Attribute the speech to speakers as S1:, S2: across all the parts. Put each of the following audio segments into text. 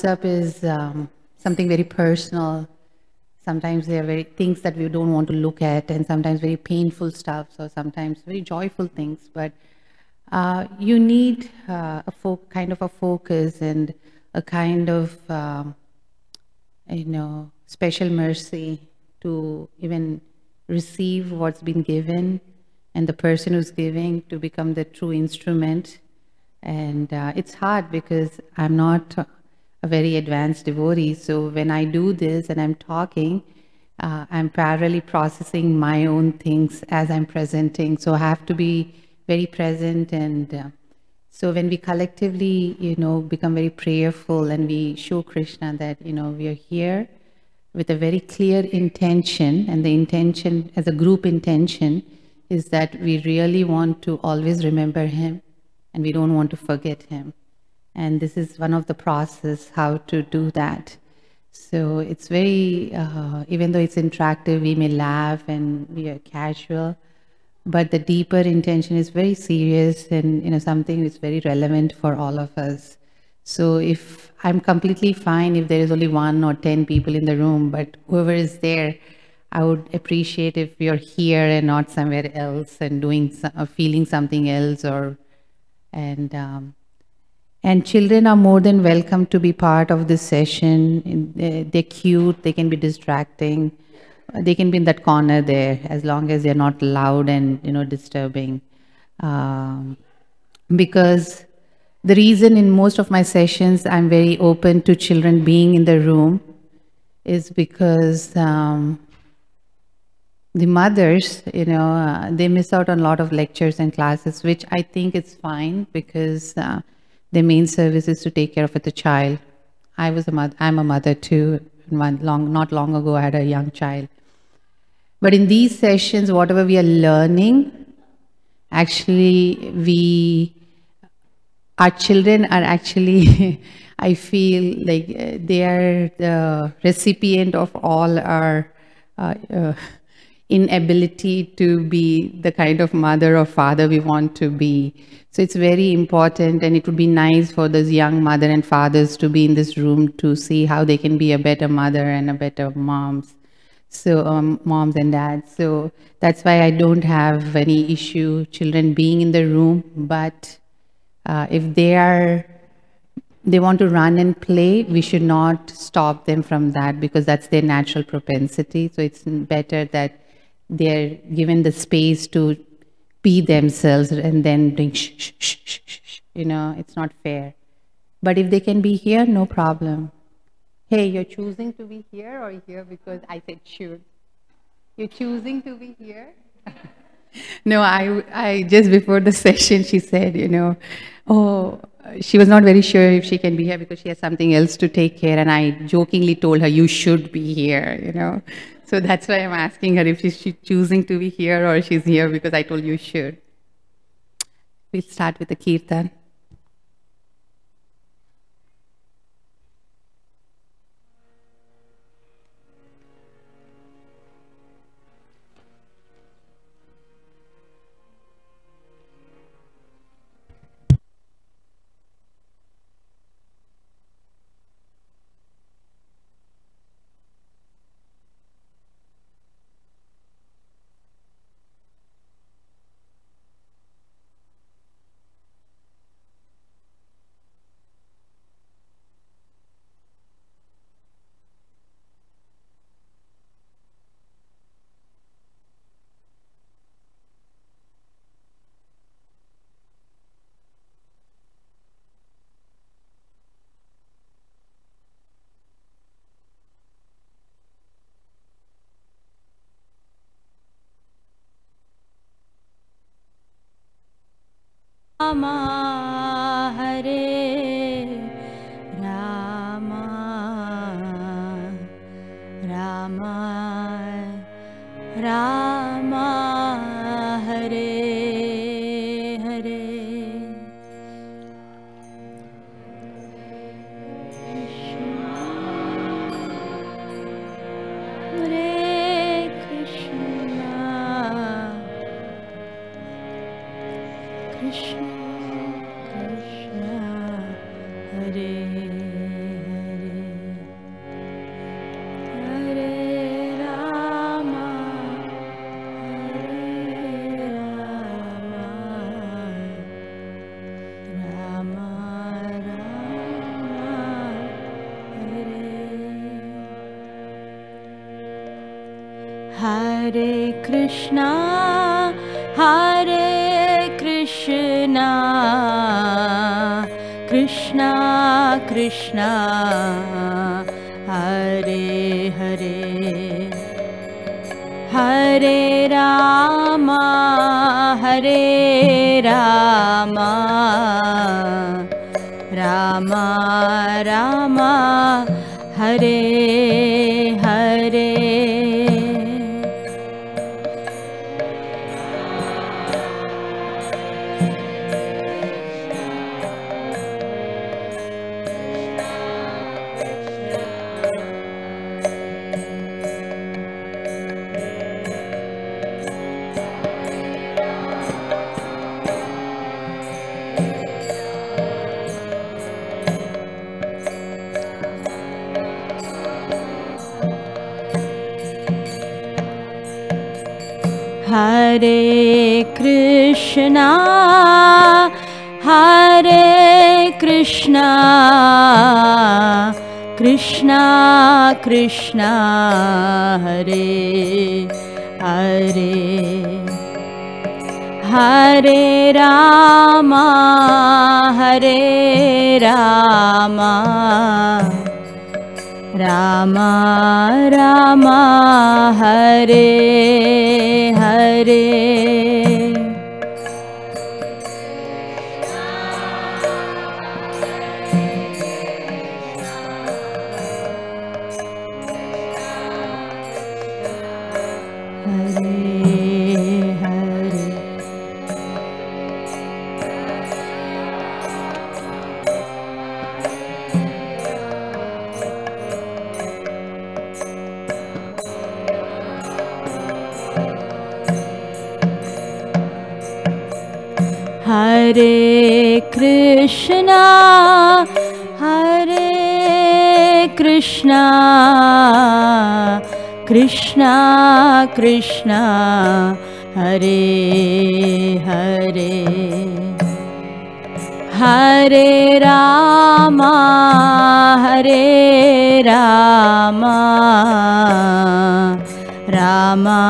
S1: comes up is something very personal. Sometimes they are very things that we don't want to look at, and sometimes very painful stuff, or sometimes very joyful things. But you need kind of a focus and a kind of special mercy to even receive what's been given, and the person who's giving to become the true instrument. And it's hard because I'm not a very advanced devotee. So when I do this and I'm talking, I'm parallelly processing my own things as I'm presenting. So I have to be very present. And so when we collectively, become very prayerful and we show Krishna that, we are here with a very clear intention, and the intention as a group intention is that we really want to always remember him and we don't want to forget him. And this is one of the process how to do that. So it's very, even though it's interactive, we may laugh and we are casual, but the deeper intention is very serious and something is very relevant for all of us. So if I'm completely fine if there is only 1 or 10 people in the room, but whoever is there, I would appreciate if you're here and not somewhere else and feeling something else, and children are more than welcome to be part of this session. They're cute, they can be distracting, they can be in that corner there as long as they're not loud and disturbing. Because the reason in most of my sessions I'm very open to children being in the room is because the mothers, they miss out on a lot of lectures and classes, which I think is fine because their main service is to take care of the child. I'm a mother too. Not long ago, I had a young child. But in these sessions, whatever we are learning, actually our children are actually, I feel like they are the recipient of all our inability to be the kind of mother or father we want to be. So it's very important, and it would be nice for those young mother and fathers to be in this room to see how they can be a better mother and a better moms. So moms and dads. So that's why I don't have any issue children being in the room. But if they want to run and play, we should not stop them from that because that's their natural propensity. So it's better that they're given the space to be themselves and then doing shh, shh, shh, shh, shh. It's not fair. But if they can be here, no problem. Hey, you're choosing to be here or here because I said should? You're choosing to be here? No, I just before the session, she said, she was not very sure if she can be here because she has something else to take care. And I jokingly told her, you should be here, So that's why I'm asking her if she's choosing to be here or she's here because I told you should. We'll start with the kirtan.
S2: Rama Hare Rama Rama Rama Hare Hare Hare Krishna Krishna Hare Krishna, Hare Krishna, Krishna Krishna, Hare Hare, Hare Rama, Hare Rama, Rama Rama, Hare Hare. Hare Krishna, Hare Krishna, Krishna Krishna, Hare Hare, Hare Rama, Hare Rama, Rama Rama, Hare Hare. Hare Krishna, Hare Krishna, Krishna Krishna, Hare Hare, Hare Rama, Hare Rama, Rama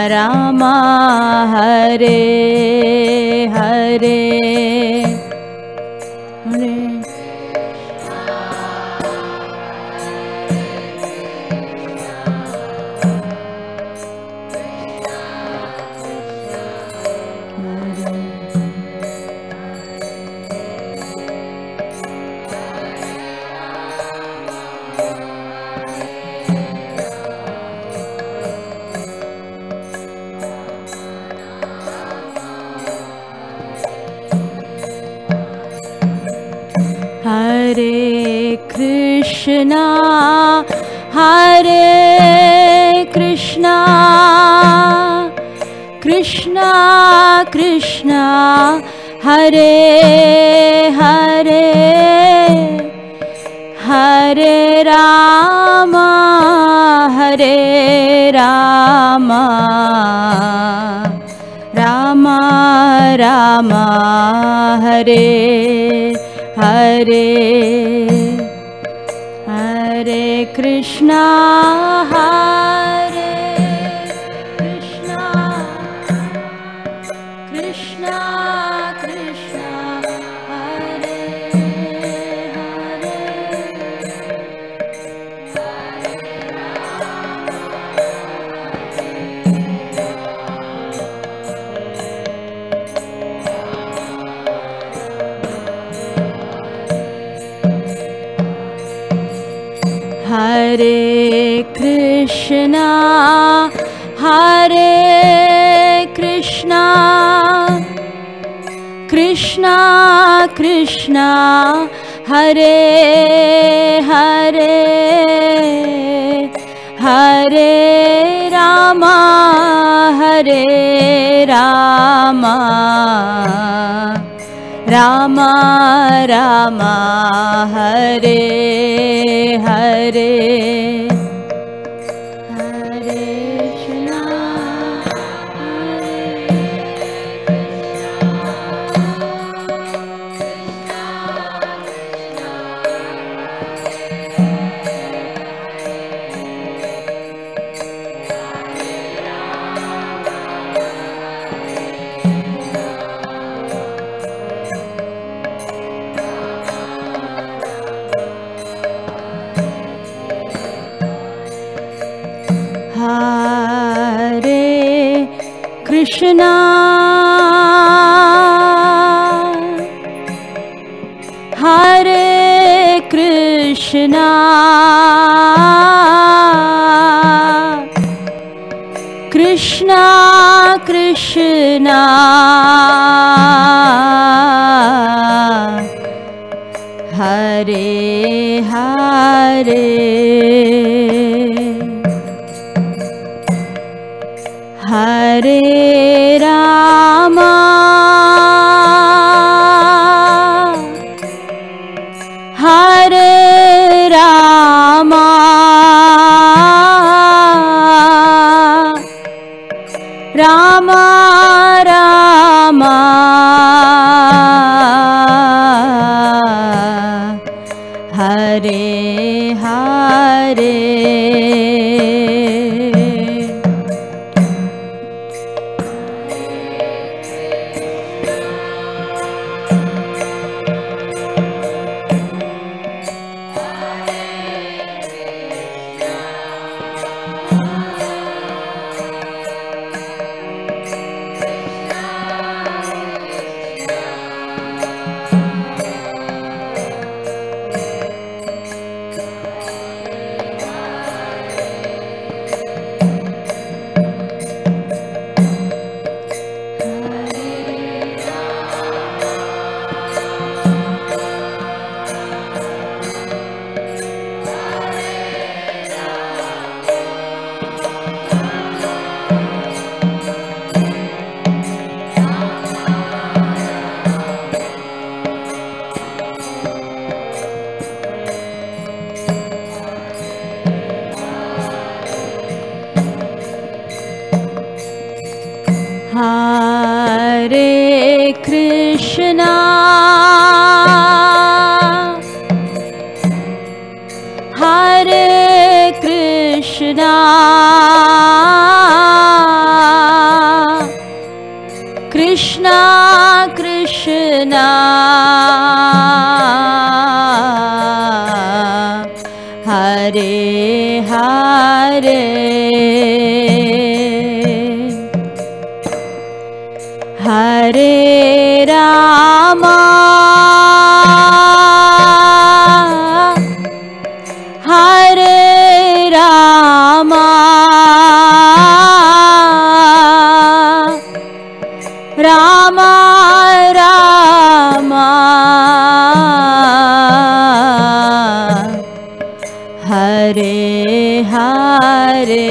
S2: Rama, Hare Hare, Hare. Hare Krishna, Hare Krishna, Krishna Krishna, Hare Hare, Hare Rama, Hare Rama, Rama Rama, Hare Hare, Hare Krishna, Hare Krishna, Krishna Krishna, Hare Hare Krishna, Hare Krishna, Krishna Krishna, Hare Hare, Hare Rama, Hare Rama, Rama Rama, Hare Hare, Hare Krishna, Hare Krishna, Hare Krishna, Krishna Krishna, Hare Hare, Hare Rama, Hare Rama, Rama Rama, Hare Hare. Hare Krishna, Hare Krishna, Krishna Krishna, Hare Hare, Hare Rama, Hare Rama, Rama Rama, Hare Hare,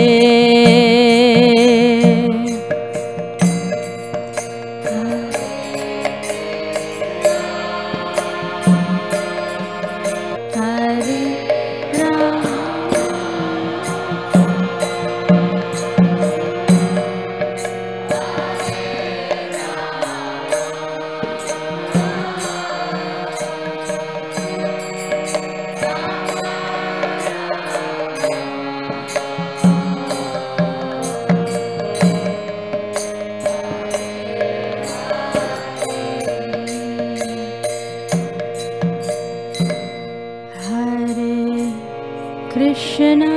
S2: Krishna,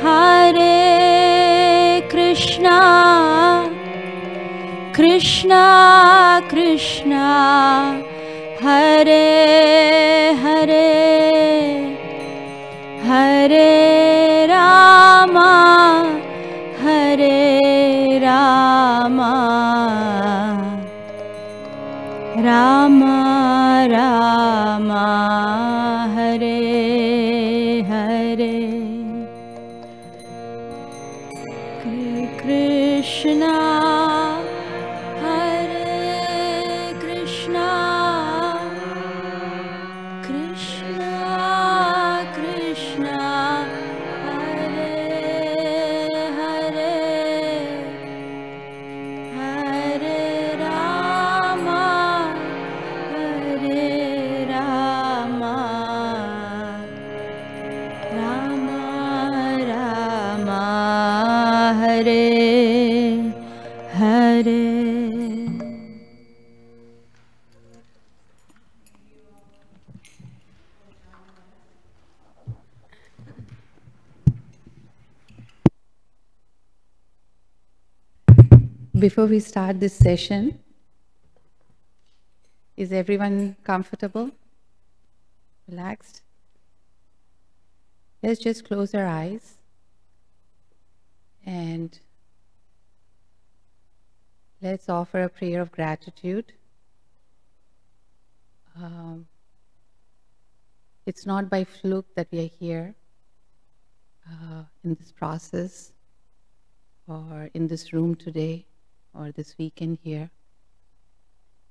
S2: Hare Krishna, Krishna Krishna, Hare Hare, Hare Rama, Hare Rama, Rama Rama, Hare Hare, Krishna, Hare Krishna, Krishna Krishna, Hare Hare, Hare Rama, Hare Rama, Rama Rama, Hare
S1: Before we start this session, is everyone comfortable? Relaxed? Let's just close our eyes and let's offer a prayer of gratitude. It's not by fluke that we are here in this process or in this room today or this weekend here.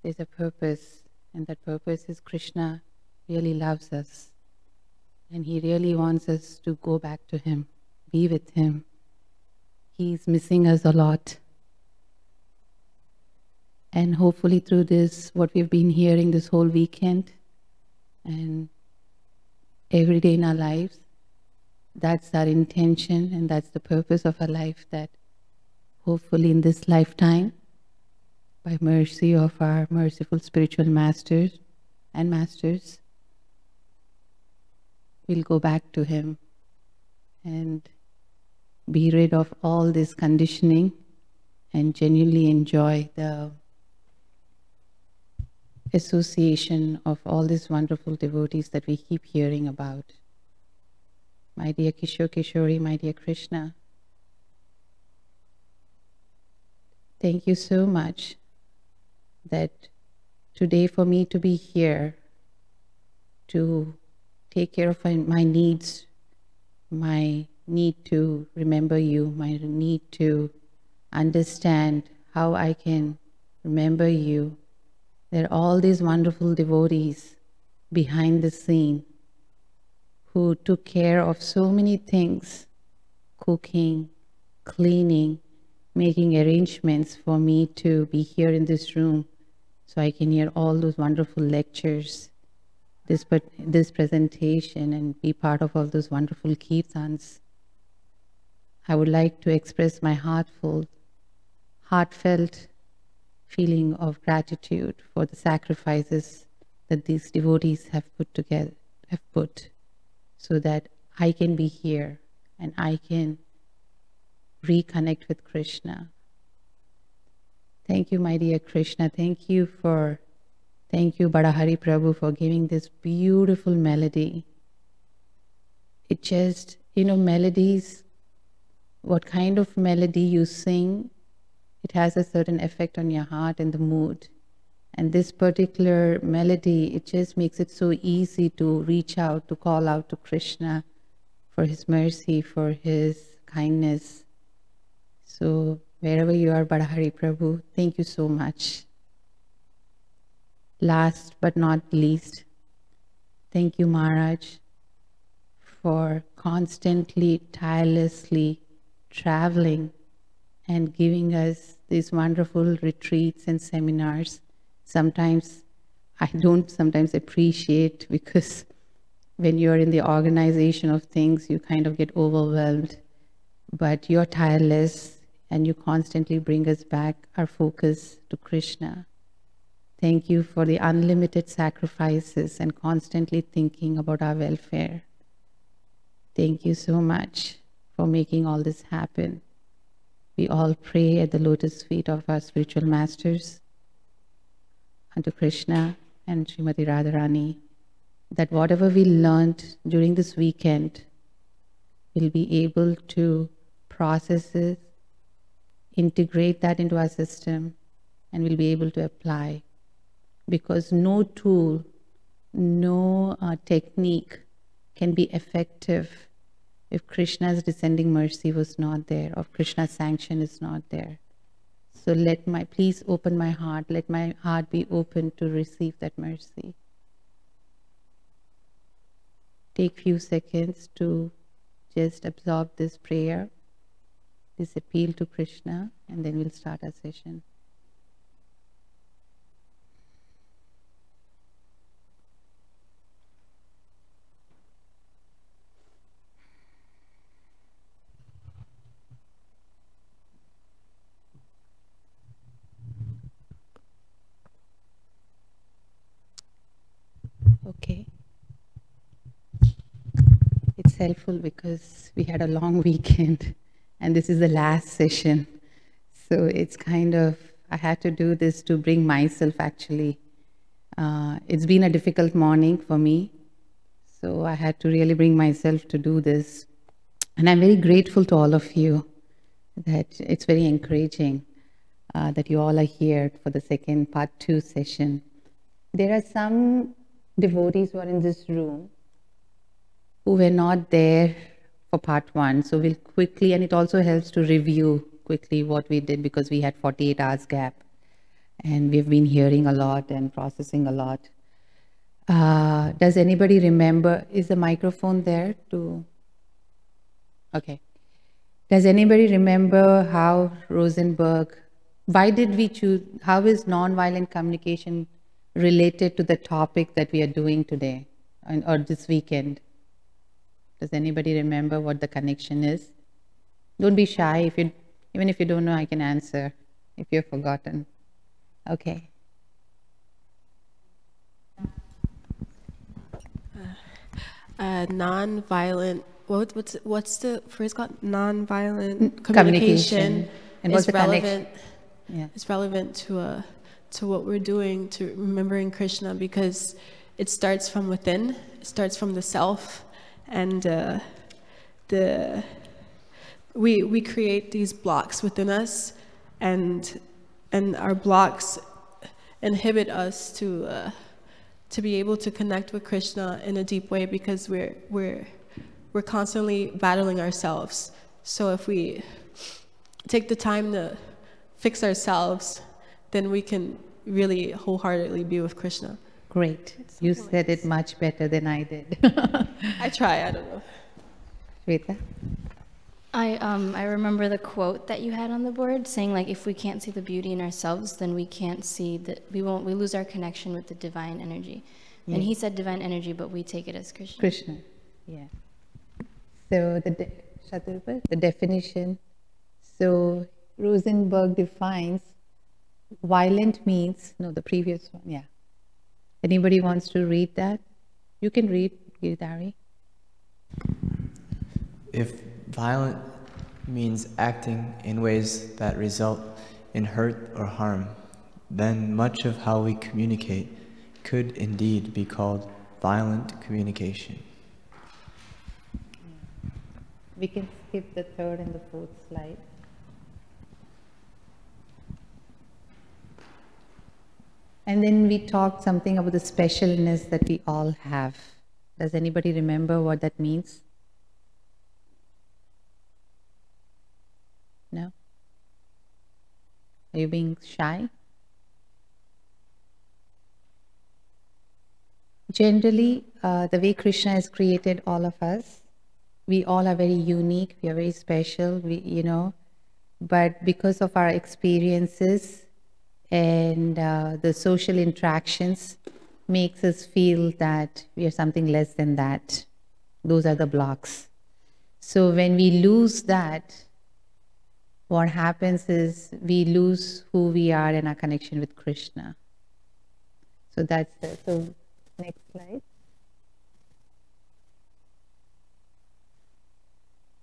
S1: There's a purpose, and that purpose is Krishna really loves us, and he really wants us to go back to him, be with him. He's missing us a lot. And hopefully through this, what we've been hearing this whole weekend and every day in our lives, that's our intention and that's the purpose of our life, that hopefully in this lifetime, by mercy of our merciful spiritual masters, we'll go back to him and be rid of all this conditioning and genuinely enjoy the association of all these wonderful devotees that we keep hearing about. My dear Kishore Kishori, my dear Krishna, thank you so much that today for me to be here to take care of my needs, my need to remember you, my need to understand how I can remember you. There are all these wonderful devotees behind the scene who took care of so many things, cooking, cleaning, making arrangements for me to be here in this room so I can hear all those wonderful lectures, this presentation, and be part of all those wonderful kirtans. I would like to express my heartfelt feeling of gratitude for the sacrifices that these devotees have put so that I can be here and I can reconnect with Krishna. Thank you, my dear Krishna. Thank you, Badahari Prabhu, for giving this beautiful melody. It just, melodies, what kind of melody you sing, it has a certain effect on your heart and the mood. And this particular melody, it just makes it so easy to reach out, to call out to Krishna for his mercy, for his kindness. So wherever you are, Badahari Prabhu, thank you so much. Last but not least, thank you, Maharaj, for constantly, tirelessly traveling and giving us these wonderful retreats and seminars. Sometimes I don't appreciate, because when you're in the organization of things, you kind of get overwhelmed. But you're tireless and you constantly bring us back our focus to Krishna. Thank you for the unlimited sacrifices and constantly thinking about our welfare. Thank you so much for making all this happen. We all pray at the lotus feet of our spiritual masters, unto Krishna and Srimati Radharani, that whatever we learned during this weekend, we'll be able to process it, integrate that into our system, and we'll be able to apply. Because no tool, no technique can be effective if Krishna's descending mercy was not there, or Krishna's sanction is not there. So please open my heart, let my heart be open to receive that mercy. Take few seconds to just absorb this prayer, this appeal to Krishna, and then we'll start our session. Okay. It's helpful because we had a long weekend and this is the last session. So it's kind of, I had to do this to bring myself actually. It's been a difficult morning for me. So I had to really bring myself to do this. And I'm very grateful to all of you that it's very encouraging that you all are here for the second part 2 session. There are some devotees who are in this room who were not there for part 1. So we'll quickly, and it also helps to review quickly what we did because we had 48 hours gap. And we've been hearing a lot and processing a lot. Does anybody remember, is the microphone there to, okay. Does anybody remember how Rosenberg, why did we choose, how is nonviolent communication related to the topic that we are doing today or this weekend? Does anybody remember what the connection is? Don't be shy. Even if you don't know, I can answer if you've forgotten. Okay.
S3: Non-violent, what's the phrase called? Non-violent
S1: Communication. And what's
S3: is
S1: the
S3: relevant.
S1: Yeah.
S3: It's relevant to what we're doing, to remembering Krishna, because it starts from within. It starts from the self, and we create these blocks within us, and our blocks inhibit us to be able to connect with Krishna in a deep way, because we're constantly battling ourselves. So if we take the time to fix ourselves, then we can really wholeheartedly be with Krishna.
S1: Great. You said it much better than I did.
S3: I try, I don't know.
S1: Shweta?
S2: I remember the quote that you had on the board saying, like, if we can't see the beauty in ourselves, then we can't see that we lose our connection with the divine energy. Yeah. And he said divine energy, but we take it as Krishna.
S1: Krishna, yeah. So the definition. So Rosenberg defines violent means, no, the previous one, yeah. Anybody wants to read that? You can read, Giridhari.
S4: If violent means acting in ways that result in hurt or harm, then much of how we communicate could indeed be called violent communication.
S1: We can skip the 3rd and the 4th slide. And then we talked something about the specialness that we all have. Does anybody remember what that means? No? Are you being shy? Generally, the way Krishna has created all of us, we all are very unique, we are very special, but because of our experiences and the social interactions makes us feel that we are something less than that. Those are the blocks. So when we lose that, what happens is we lose who we are in our connection with Krishna. So that's it. So next slide.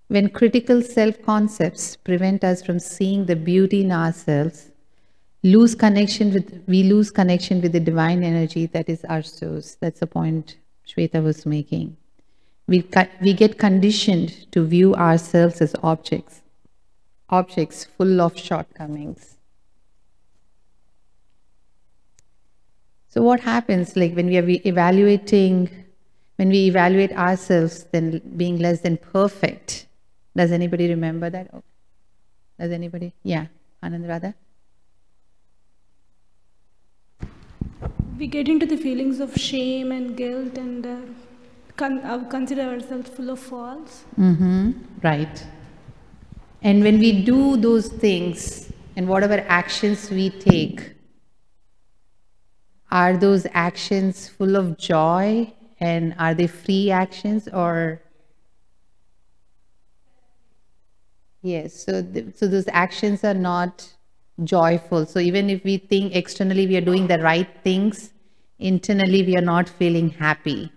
S1: When critical self-concepts prevent us from seeing the beauty in ourselves, we lose connection with the divine energy that is our source. That's the point Shweta was making. We get conditioned to view ourselves as objects full of shortcomings. So what happens, like when we evaluate ourselves, then being less than perfect? Does anybody remember that? Does anybody? Yeah, Anand Radha?
S5: We get into the feelings of shame and guilt and consider ourselves full of faults.
S1: Mm-hmm. Right. And when we do those things and whatever actions we take, are those actions full of joy and are they free actions or? Yes, so those actions are not joyful. So even if we think externally we are doing the right things, internally we are not feeling happy.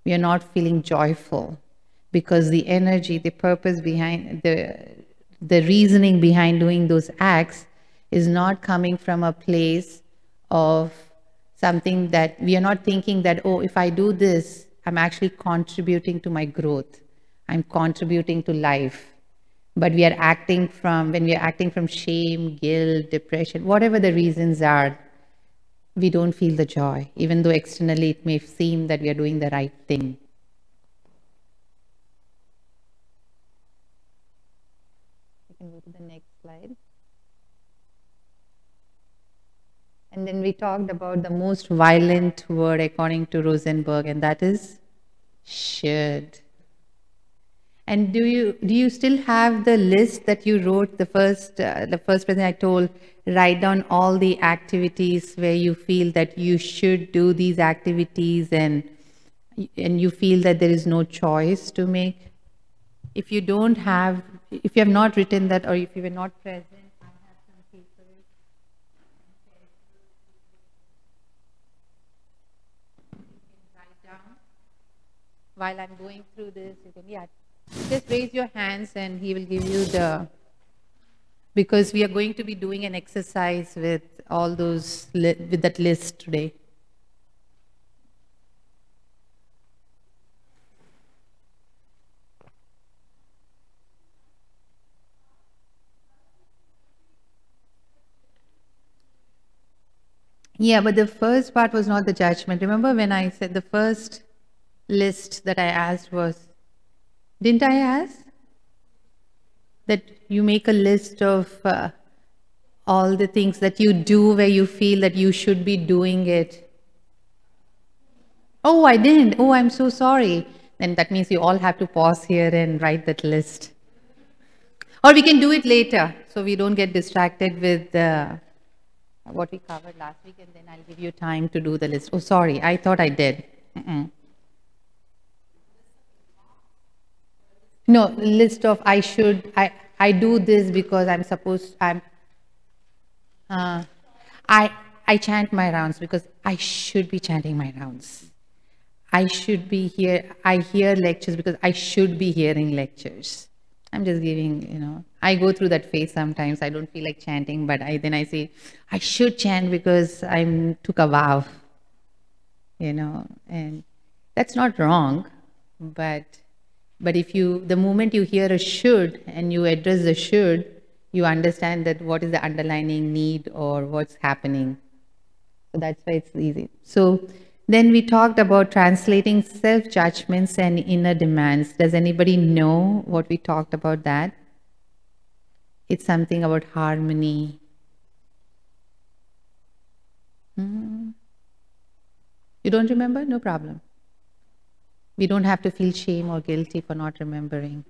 S1: We are not feeling joyful because the energy, the purpose behind the reasoning behind doing those acts is not coming from a place of something that we are not thinking that, oh, if I do this, I'm actually contributing to my growth. I'm contributing to life. But we are acting from, when we are acting from shame, guilt, depression, whatever the reasons are, we don't feel the joy, even though externally it may seem that we are doing the right thing. You can go to the next slide. And then we talked about the most violent word according to Rosenberg, and that is should. And do you still have the list that you wrote the first present I told, write down all the activities where you feel that you should do these activities and you feel that there is no choice to make? If you don't have, if you have not written that, or if you were not present, I have some papers. You can write down. While I'm going through this, you can, yeah, just raise your hands and he will give you the, because we are going to be doing an exercise with all those, with that list today. Yeah, but the first part was not the judgment. Remember when I said the first list that I asked was, didn't I ask? That you make a list of all the things that you do where you feel that you should be doing it. Oh, I didn't. Oh, I'm so sorry. Then that means you all have to pause here and write that list. Or we can do it later, so we don't get distracted with what we covered last week, and then I'll give you time to do the list. Oh, sorry, I thought I did. No, list of I should, I do this because I'm supposed, I chant my rounds because I should be chanting my rounds. I should be here, I hear lectures because I should be hearing lectures. I'm just giving, I go through that phase sometimes. I don't feel like chanting, but then I say, I should chant because I took a vow, and that's not wrong. But if the moment you hear a should and you address the should, you understand that what is the underlying need or what's happening. So that's why it's easy. So then we talked about translating self-judgments and inner demands. Does anybody know what we talked about that? It's something about harmony. You don't remember? No problem. We don't have to feel shame or guilty for not remembering.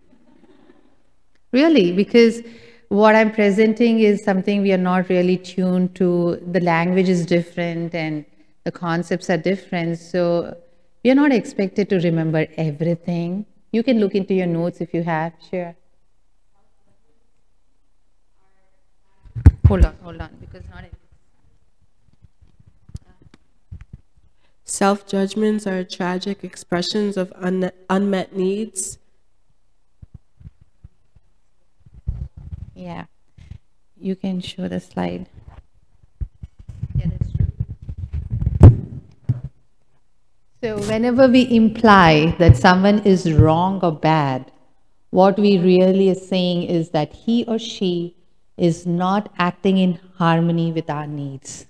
S1: Really, because what I'm presenting is something we are not really tuned to. The language is different and the concepts are different. So we are not expected to remember everything. You can look into your notes if you have. Sure. Hold on, because not.
S3: Self-judgments are tragic expressions of unmet needs.
S1: Yeah, you can show the slide. Yeah, that's true. So whenever we imply that someone is wrong or bad, what we really are saying is that he or she is not acting in harmony with our needs.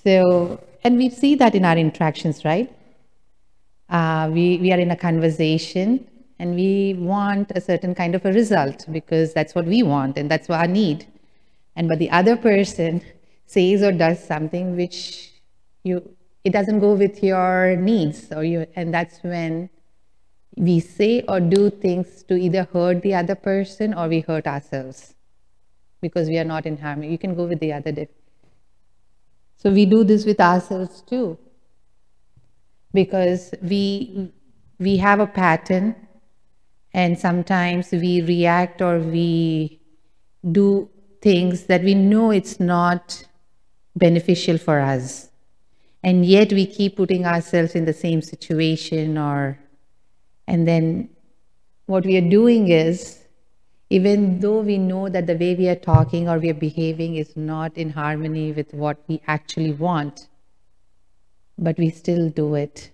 S1: So, and we see that in our interactions, right? We are in a conversation and we want a certain kind of a result because that's what we want and that's our need. But the other person says or does something which it doesn't go with your needs, and that's when we say or do things to either hurt the other person or we hurt ourselves because we are not in harmony. You can go with the other. So we do this with ourselves too, because we have a pattern, and sometimes we react or we do things that we know it's not beneficial for us, and yet we keep putting ourselves in the same situation. And then what we are doing is, Even though we know that the way we are talking or we are behaving is not in harmony with what we actually want, but we still do it.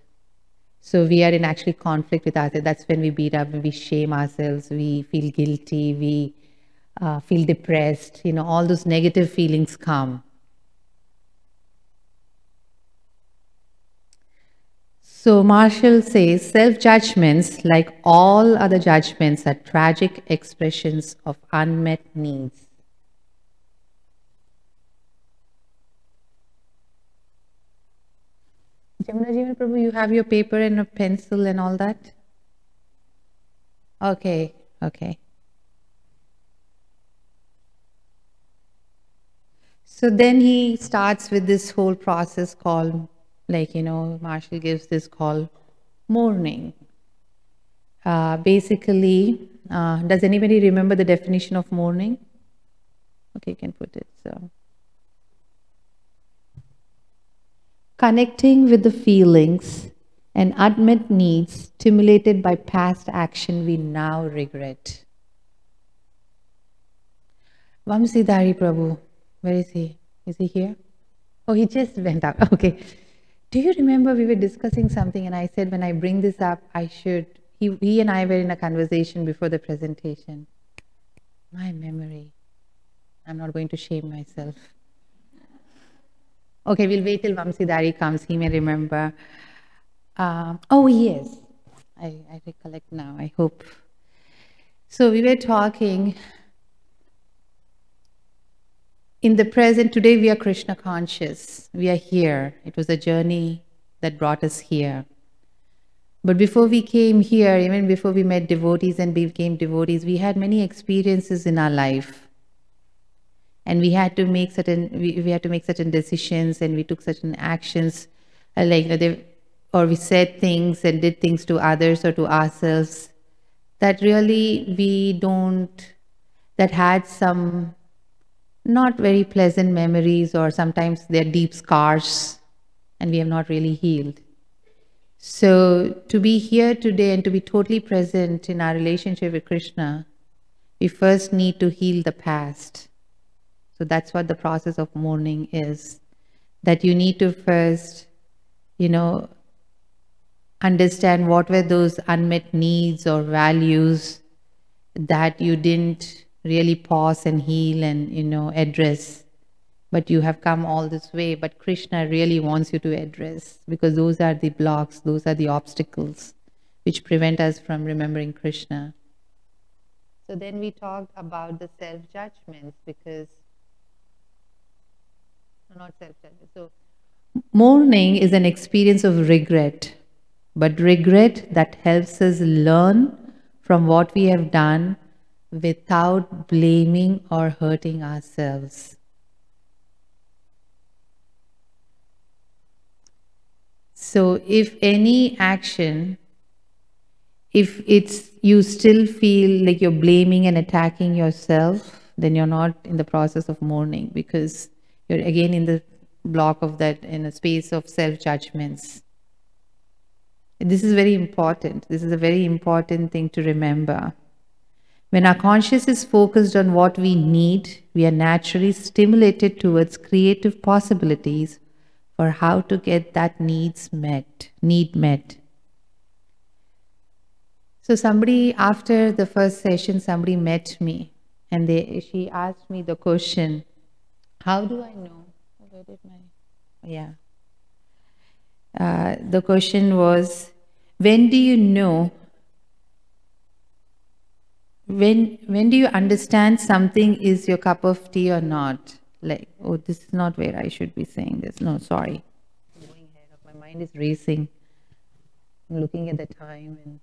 S1: So we are in actually conflict with ourselves. That's when we beat up, we shame ourselves, we feel guilty, we feel depressed, all those negative feelings come. So Marshall says, self-judgments, like all other judgments, are tragic expressions of unmet needs. Jamuna Prabhu, you have your paper and a pencil and all that? Okay. So then he starts with this whole process called, Marshall gives this called mourning. Basically, does anybody remember the definition of mourning? Okay, you can put it. So, connecting with the feelings and unmet needs stimulated by past action we now regret. Vamsidhari Prabhu, where is he? Is he here? Oh, he just went out. Okay. Do you remember we were discussing something and I said when I bring this up, he and I were in a conversation before the presentation. My memory. I'm not going to shame myself. Okay, we'll wait till Vamsidhari comes. He may remember. Oh, yes. I recollect now, I hope. So we were talking. In the present, today we are Krishna conscious. We are here. It was a journey that brought us here. But before we came here, even before we met devotees and became devotees, we had many experiences in our life. And we had to make certain decisions, and we took certain actions, or we said things and did things to others or to ourselves that really that had some not very pleasant memories, or sometimes they're deep scars and we have not really healed. So to be here today and to be totally present in our relationship with Krishna, we first need to heal the past. So that's what the process of mourning is. That you need to first, understand what were those unmet needs or values that you didn't really pause and heal and, address. But you have come all this way, but Krishna really wants you to address, because those are the blocks, those are the obstacles which prevent us from remembering Krishna. So then we talked about the self-judgments, because not self-judgment. So mourning is an experience of regret, but regret that helps us learn from what we have done without blaming or hurting ourselves. So if any action, if you still feel like you're blaming and attacking yourself, then you're not in the process of mourning, because you're again in the block of that, in a space of self-judgments. This is very important. This is a very important thing to remember. When our consciousness is focused on what we need, we are naturally stimulated towards creative possibilities for how to get that need met. So somebody, after the first session, somebody met me and she asked me the question, how do I know? Where did the question was, when do you know? When do you understand something is your cup of tea or not? Like, oh, this is not where I should be saying this. No, sorry. I'm going ahead. My mind is racing. I'm looking at the time.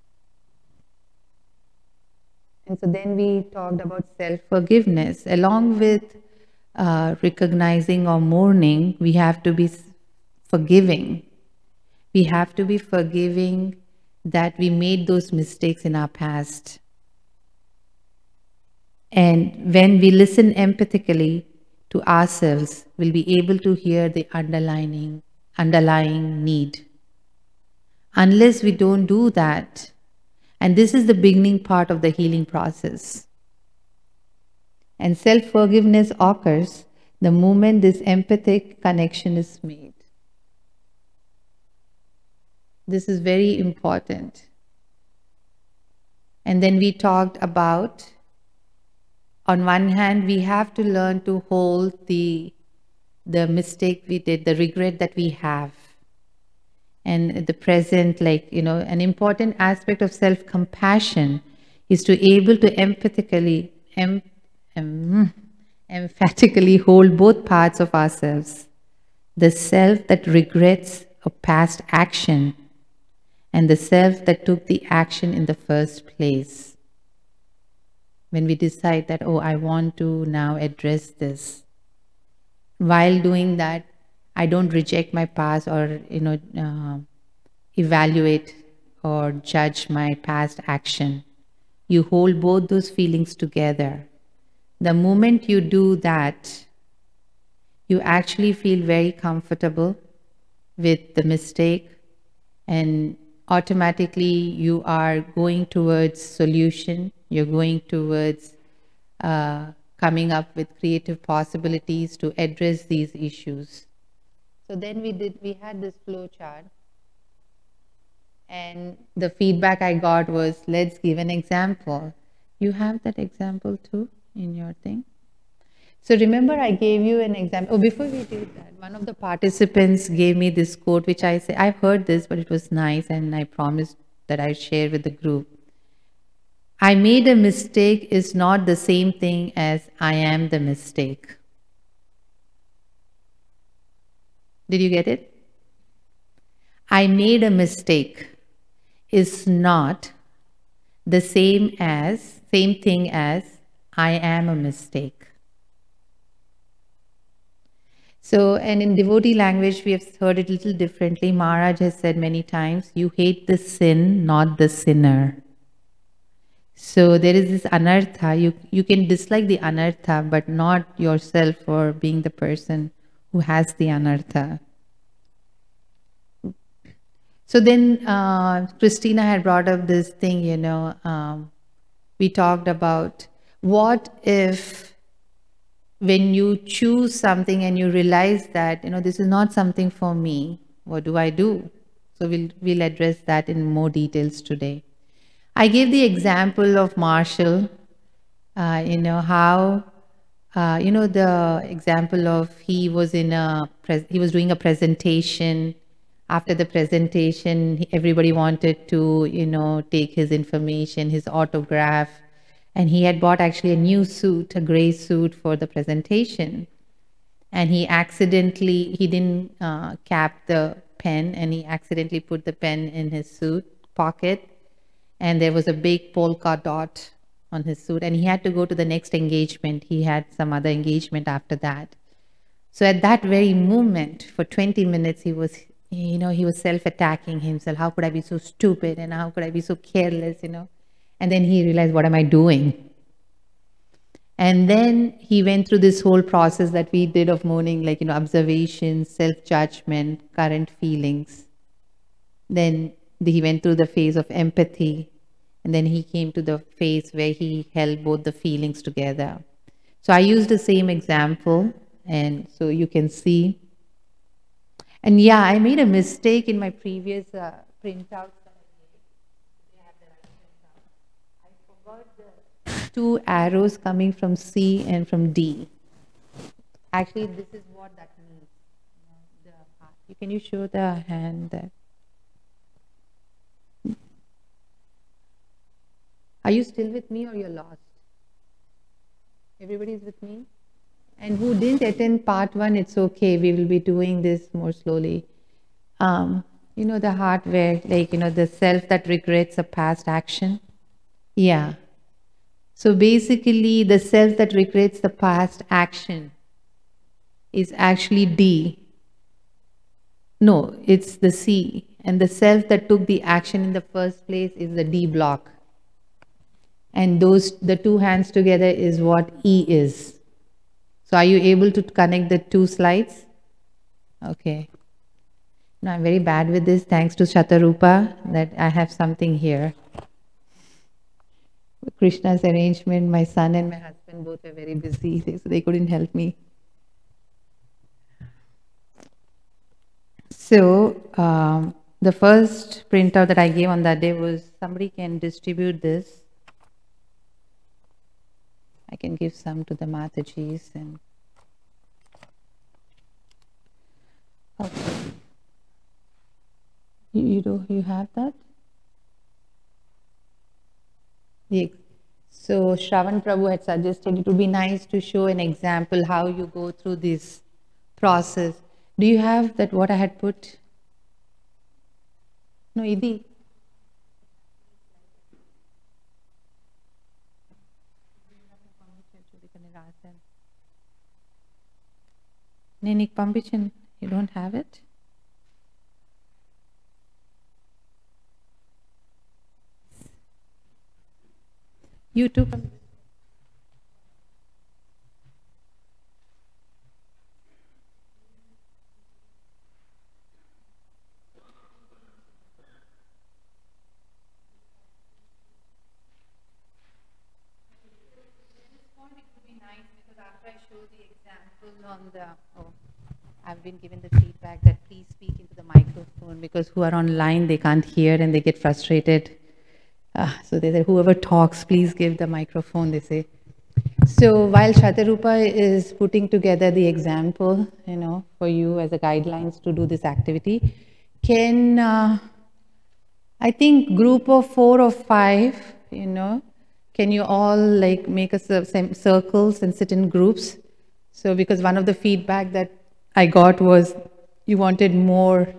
S1: And so then we talked about self-forgiveness. Along with recognizing or mourning, we have to be forgiving. We have to be forgiving that we made those mistakes in our past. And when we listen empathically to ourselves, we'll be able to hear the underlying need. Unless we don't do that, and this is the beginning part of the healing process. And self-forgiveness occurs the moment this empathic connection is made. This is very important. And then we talked about, on one hand, we have to learn to hold the mistake we did, the regret that we have. And the present, like, an important aspect of self-compassion is to able to emphatically hold both parts of ourselves. The self that regrets a past action and the self that took the action in the first place. When we decide that, oh, I want to now address this. While doing that, I don't reject my past or, evaluate or judge my past action. You hold both those feelings together. The moment you do that, you actually feel very comfortable with the mistake, and automatically you are going towards solution. You're going towards coming up with creative possibilities to address these issues. So then we had this flow chart, and the feedback I got was, let's give an example. You have that example too in your thing? So remember I gave you an example. Oh, before we did that, one of the participants gave me this quote, which I say, I've heard this, but it was nice, and I promised that I'd share with the group. I made a mistake is not the same thing as I am the mistake. Did you get it? I made a mistake is not the same thing as I am a mistake. So, and in devotee language, we have heard it a little differently. Maharaj has said many times, you hate the sin, not the sinner. So there is this anartha. You can dislike the anartha, but not yourself for being the person who has the anartha. So then Christina had brought up this thing, we talked about what if when you choose something and you realize that, this is not something for me, what do I do? So we'll address that in more details today. I gave the example of Marshall, how, the example of he was doing a presentation. After the presentation, everybody wanted to, take his information, his autograph. And he had bought actually a new suit, a gray suit for the presentation. And he didn't cap the pen, and he accidentally put the pen in his suit pocket. And there was a big polka dot on his suit. And he had to go to the next engagement. He had some other engagement after that. So at that very moment, for 20 minutes, he was self-attacking himself. How could I be so stupid? And how could I be so careless, And then he realized, what am I doing? And then he went through this whole process that we did of mourning, observation, self-judgment, current feelings. Then he went through the phase of empathy. And then he came to the phase where he held both the feelings together. So I used the same example. And so you can see. And yeah, I made a mistake in my previous printouts. I forgot the 2 arrows coming from C and from D. Actually, this is what that means. Can you show the hand there? Are you still with me or you're lost? Everybody's with me? And who didn't attend part 1, it's okay. We will be doing this more slowly. The heart where, the self that regrets a past action. Yeah. So basically, the self that regrets the past action is actually D. No, it's the C. And the self that took the action in the first place is the D block. And the 2 hands together is what E is. So are you able to connect the 2 slides? Okay. Now I'm very bad with this, thanks to Shatarupa, that I have something here. Krishna's arrangement, my son and my husband. husband both were very busy, so they couldn't help me. So the first printout that I gave on that day was, somebody can distribute this. I can give some to the Matajis and okay. You have that? So Shravan Prabhu had suggested it would be nice to show an example how you go through this process. Do you have that what I had put? No, Idi. Nenik Pambichan, you don't have it? You too. I've been given the feedback that please speak into the microphone, because who are online, they can't hear and they get frustrated. So they say, whoever talks, please give the microphone, they say. So while Shatarupa is putting together the example, for you as a guidelines to do this activity, can, I think group of 4 or 5, can you all like make circles and sit in groups? So because one of the feedback that I got was you wanted more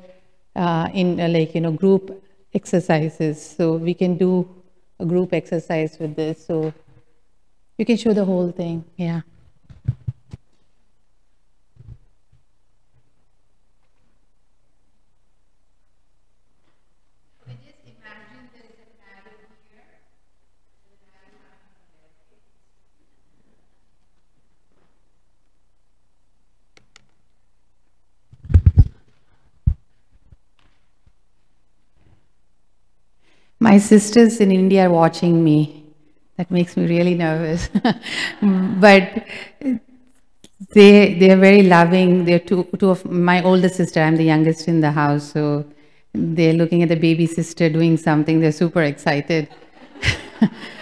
S1: group exercises. So we can do a group exercise with this. So you can show the whole thing. Yeah. My sisters in India are watching me. That makes me really nervous. But they are very loving. They're two of my older sister. I'm the youngest in the house, so they're looking at the baby sister doing something. They're super excited.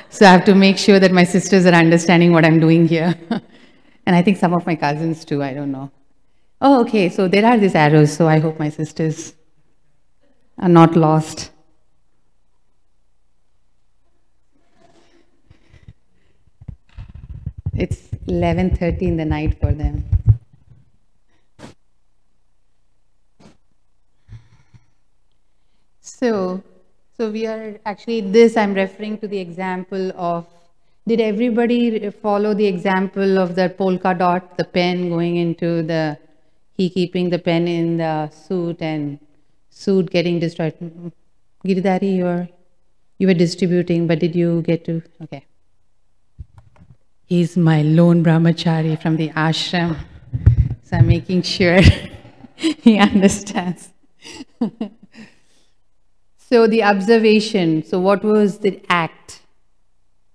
S1: So I have to make sure that my sisters are understanding what I'm doing here. And I think some of my cousins too. I don't know. Oh, okay. So there are these arrows. So I hope my sisters are not lost. It's 11:30 in the night for them. So we are actually I'm referring to the example of, did everybody follow the example of the polka dot, the pen going into he keeping the pen in the suit and suit getting destroyed? Giridhari, you were distributing, but did you get to, okay. He's my lone brahmachari from the ashram. So I'm making sure he understands. So the observation, so what was the act?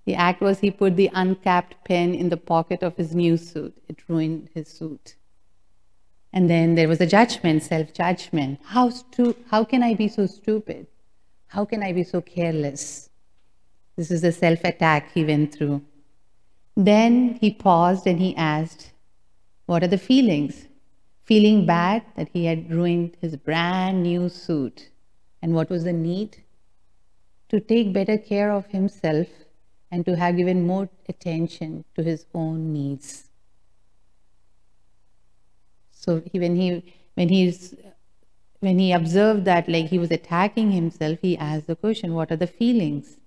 S1: The act was he put the uncapped pen in the pocket of his new suit. It ruined his suit. And then there was a judgment, self-judgment. How can I be so stupid? How can I be so careless? This is the self-attack he went through. Then he paused and he asked, what are the feelings? Feeling bad that he had ruined his brand new suit. And what was the need? To take better care of himself and to have given more attention to his own needs. So when he observed that like he was attacking himself, he asked the question, what are the feelings?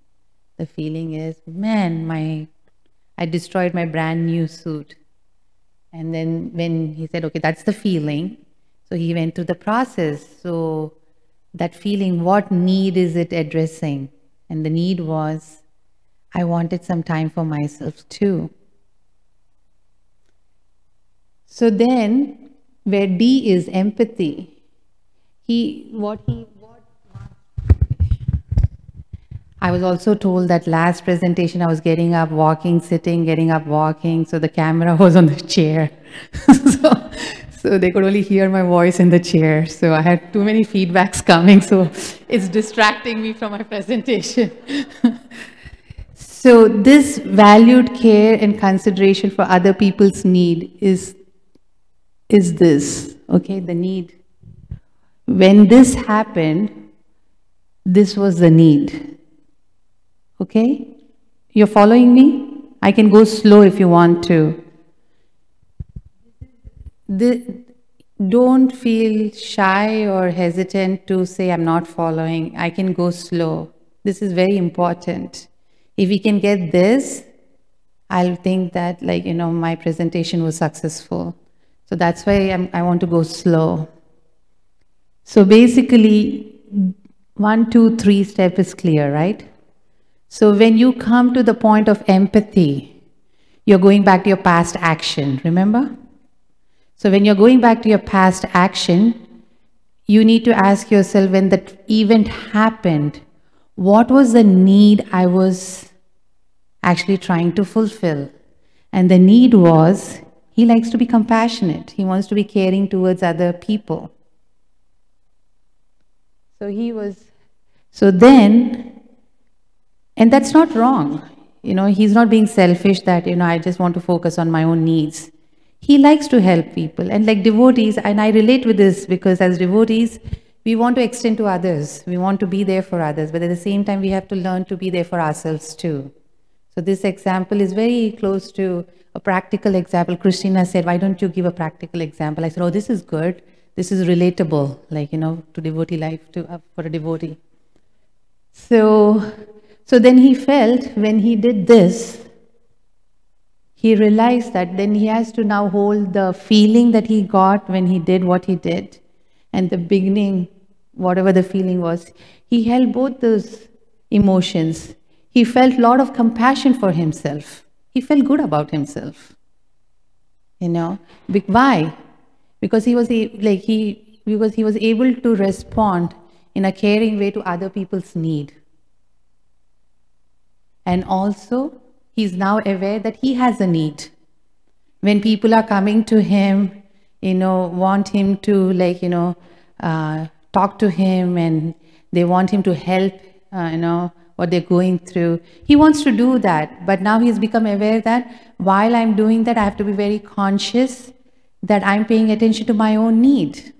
S1: The feeling is, man, I destroyed my brand new suit. And then when he said, okay, that's the feeling. So he went through the process. So that feeling, what need is it addressing? And the need was, I wanted some time for myself too. So then, where D is I was also told that last presentation I was getting up, walking, sitting, getting up, walking. So the camera was on the chair. so they could only hear my voice in the chair. So I had too many feedbacks coming. So it's distracting me from my presentation. So this valued care and consideration for other people's need is this, okay, the need. When this happened, this was the need. Okay? You're following me? I can go slow if you want to. Don't feel shy or hesitant to say, I'm not following. I can go slow. This is very important. If we can get this, I'll think that, like, my presentation was successful. So that's why I want to go slow. So basically, 1, 2, 3 step is clear, right? So when you come to the point of empathy, you're going back to your past action, remember? So when you're going back to your past action, you need to ask yourself, when that event happened, what was the need I was actually trying to fulfill? And the need was, he likes to be compassionate. He wants to be caring towards other people. So then, and that's not wrong. He's not being selfish that, I just want to focus on my own needs. He likes to help people. And like devotees, and I relate with this because as devotees, we want to extend to others. We want to be there for others. But at the same time, we have to learn to be there for ourselves too. So this example is very close to a practical example. Krsna said, why don't you give a practical example? I said, oh, this is good. This is relatable, like, to devotee life, for a devotee. So then he felt, when he did this, he realized that then he has to now hold the feeling that he got when he did what he did. And the beginning, whatever the feeling was, he held both those emotions. He felt a lot of compassion for himself. He felt good about himself. Why? Because he was able to respond in a caring way to other people's need. And also, he's now aware that he has a need. When people are coming to him, want him to, talk to him, and they want him to help, what they're going through. He wants to do that, but now he's become aware that while I'm doing that, I have to be very conscious that I'm paying attention to my own need.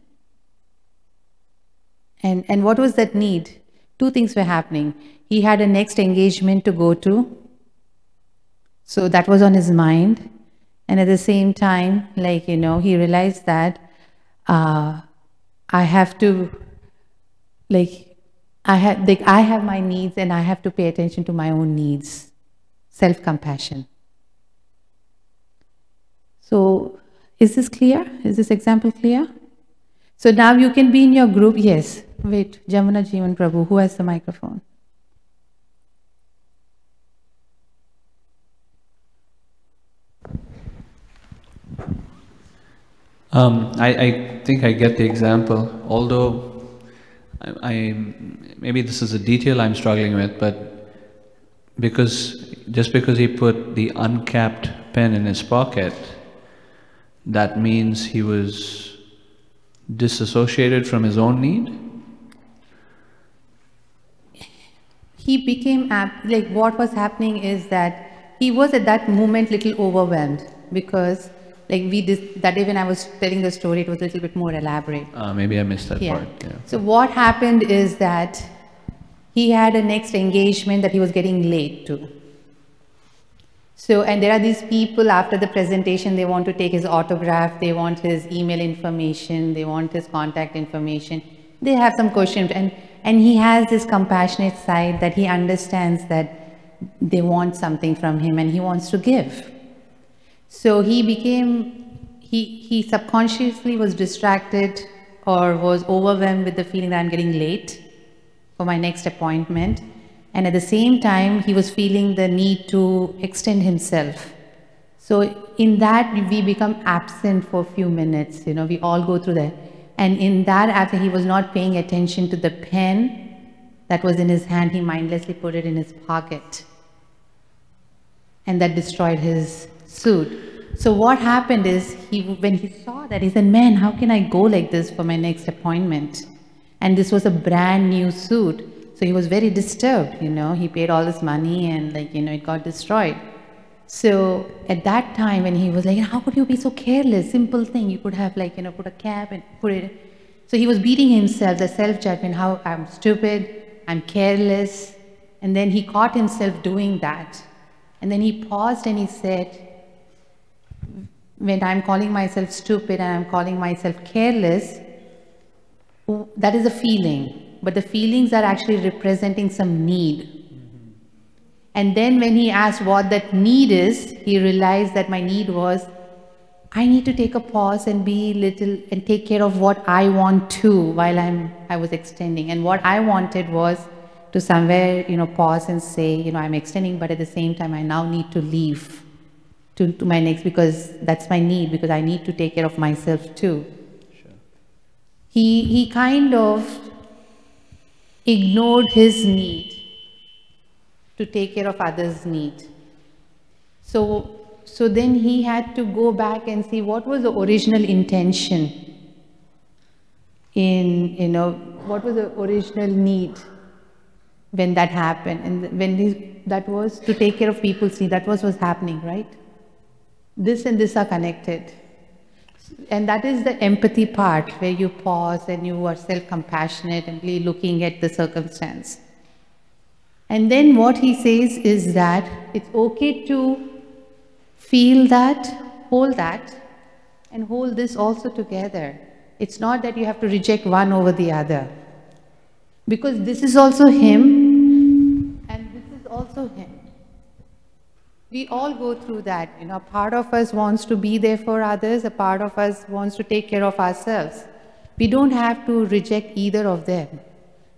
S1: And what was that need? 2 things were happening. He had a next engagement to go to. So that was on his mind. And at the same time, he realized that I have to, I have my needs and I have to pay attention to my own needs. Self-compassion. So, is this clear? Is this example clear? So now you can be in your group. Yes. Wait, Jamuna Jeevan Prabhu, who has the microphone?
S6: I think I get the example, although maybe this is a detail I'm struggling with, but just because he put the uncapped pen in his pocket, that means he was disassociated from his own need?
S1: He became, what was happening is that he was at that moment little overwhelmed because that day when I was telling the story, it was a little bit more elaborate.
S6: Maybe I missed that part. Yeah.
S1: So what happened is that he had a next engagement that he was getting late to. So, and there are these people after the presentation, they want to take his autograph, they want his email information, they want his contact information. They have some questions, and he has this compassionate side that he understands that they want something from him and he wants to give. So he subconsciously was distracted or was overwhelmed with the feeling that I'm getting late for my next appointment. And at the same time, he was feeling the need to extend himself. So in that, we become absent for a few minutes. We all go through that. And in that, after he was not paying attention to the pen, that was in his hand, he mindlessly put it in his pocket. And that destroyed his suit. So what happened is, when he saw that, he said, man, how can I go like this for my next appointment? And this was a brand new suit. So he was very disturbed, he paid all this money and it got destroyed. So at that time when he was like, how could you be so careless? Simple thing, you could have put a cap and put it. So he was beating himself, the self-judgment, how I'm stupid, I'm careless. And then he caught himself doing that. And then he paused and he said, when I'm calling myself stupid and I'm calling myself careless, that is a feeling. But the feelings are actually representing some need. And then when he asked what that need is, he realized that my need was, I need to take a pause and be little and take care of what I want to while I was extending. And what I wanted was to somewhere, pause and say, I'm extending, but at the same time, I now need to leave to my next, because that's my need, because I need to take care of myself too. Sure. He kind of ignored his need to take care of others' need. So then he had to go back and see what was the original intention what was the original need when that happened. And that was to take care of people's need. That was what's happening, right? This and this are connected. And that is the empathy part, where you pause and you are self-compassionate and really looking at the circumstance. And then what he says is that it's okay to feel that, and hold this also together. It's not that you have to reject one over the other. Because this is also him, and this is also him. We all go through that. A part of us wants to be there for others, a part of us wants to take care of ourselves. We don't have to reject either of them.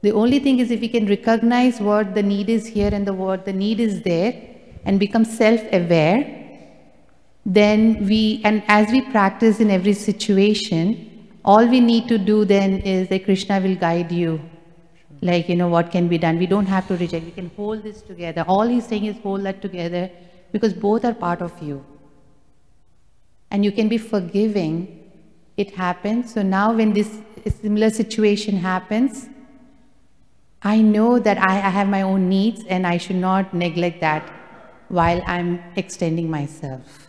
S1: The only thing is, if we can recognize what the need is here and what the need is there, and become self-aware, then and as we practice in every situation, all we need to do then is that Krishna will guide you. What can be done. We don't have to reject. We can hold this together. All he's saying is hold that together, because both are part of you. And you can be forgiving. It happens. So now when this similar situation happens, I know that I have my own needs and I should not neglect that while I'm extending myself.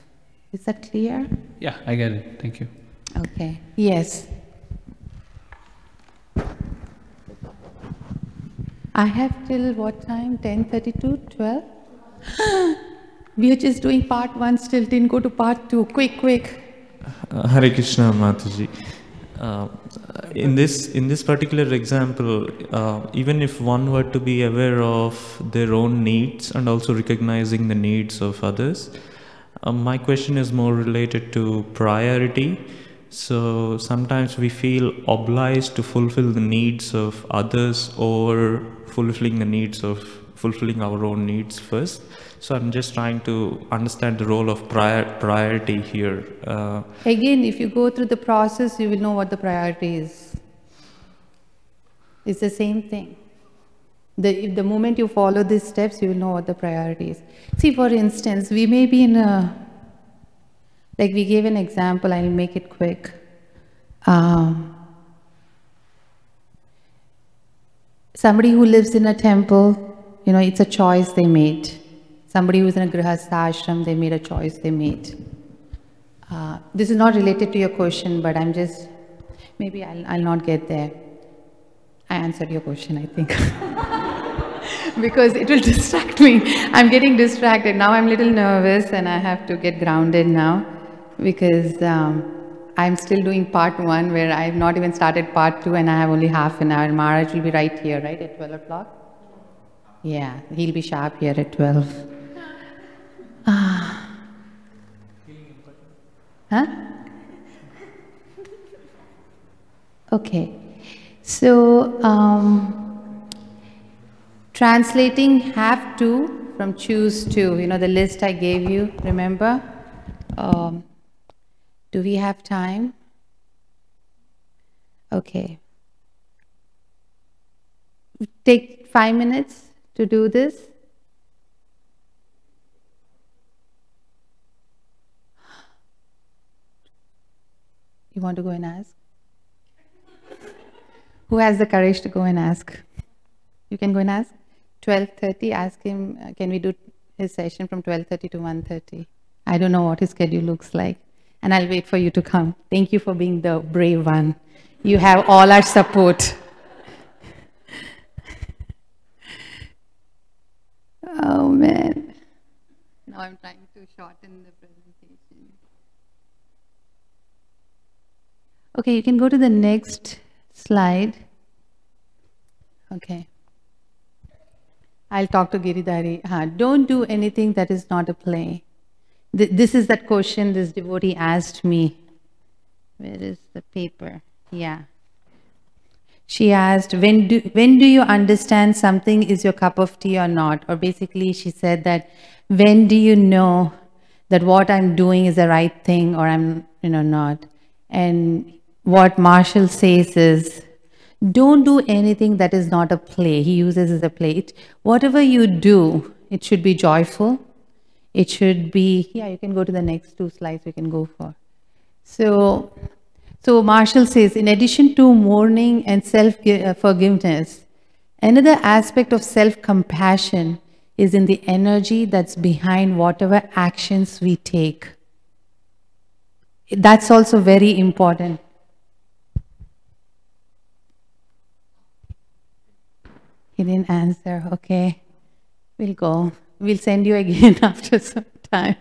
S1: Is that clear?
S6: Yeah, I get it. Thank you.
S1: Okay. Yes. I have till what time? 10:32, 12? We are just doing part 1 still, didn't go to part 2. Quick.
S7: Hare Krishna, Mataji. In this particular example, even if one were to be aware of their own needs and also recognizing the needs of others, my question is more related to priority. So sometimes we feel obliged to fulfill the needs of others or fulfilling our own needs first. So I'm just trying to understand the role of priority here.
S1: Again, if you go through the process, you will know what the priority is. It's the same thing. The moment you follow these steps, you will know what the priority is. See, for instance, we may be in we gave an example, I'll make it quick. Somebody who lives in a temple, it's a choice they made. Somebody who's in a grihastha ashram, they made a choice they made. This is not related to your question, but maybe I'll not get there. I answered your question, I think. Because it will distract me. I'm getting distracted. Now I'm a little nervous and I have to get grounded now, because I'm still doing part 1 where I have not even started part 2 and I have only half an hour. Maharaj will be right here, right, at 12 o'clock? Yeah, he'll be sharp here at 12. Huh? Okay. So, translating have to from choose to, the list I gave you, remember? Do we have time? Okay. Take 5 minutes to do this? You want to go and ask? Who has the courage to go and ask? You can go and ask. 12:30, ask him, can we do his session from 12:30 to 1:30? I don't know what his schedule looks like. And I'll wait for you to come. Thank you for being the brave one. You have all our support. Oh man. Now I'm trying to shorten the presentation. Okay, you can go to the next slide. Okay. I'll talk to Giridhari. Don't do anything that is not a play. This is that question this devotee asked me. Where is the paper? Yeah. She asked, when do you understand something is your cup of tea or not? Or basically she said that, when do you know that what I'm doing is the right thing or I'm not? And what Marshall says is, don't do anything that is not a play. He uses as a play. Whatever you do, it should be joyful. It should be, yeah, you can go to the next 2 slides we can go for. So Marshall says, in addition to mourning and self-forgiveness, another aspect of self-compassion is in the energy that's behind whatever actions we take. That's also very important. He didn't answer. Okay, we'll go. We'll send you again after some time.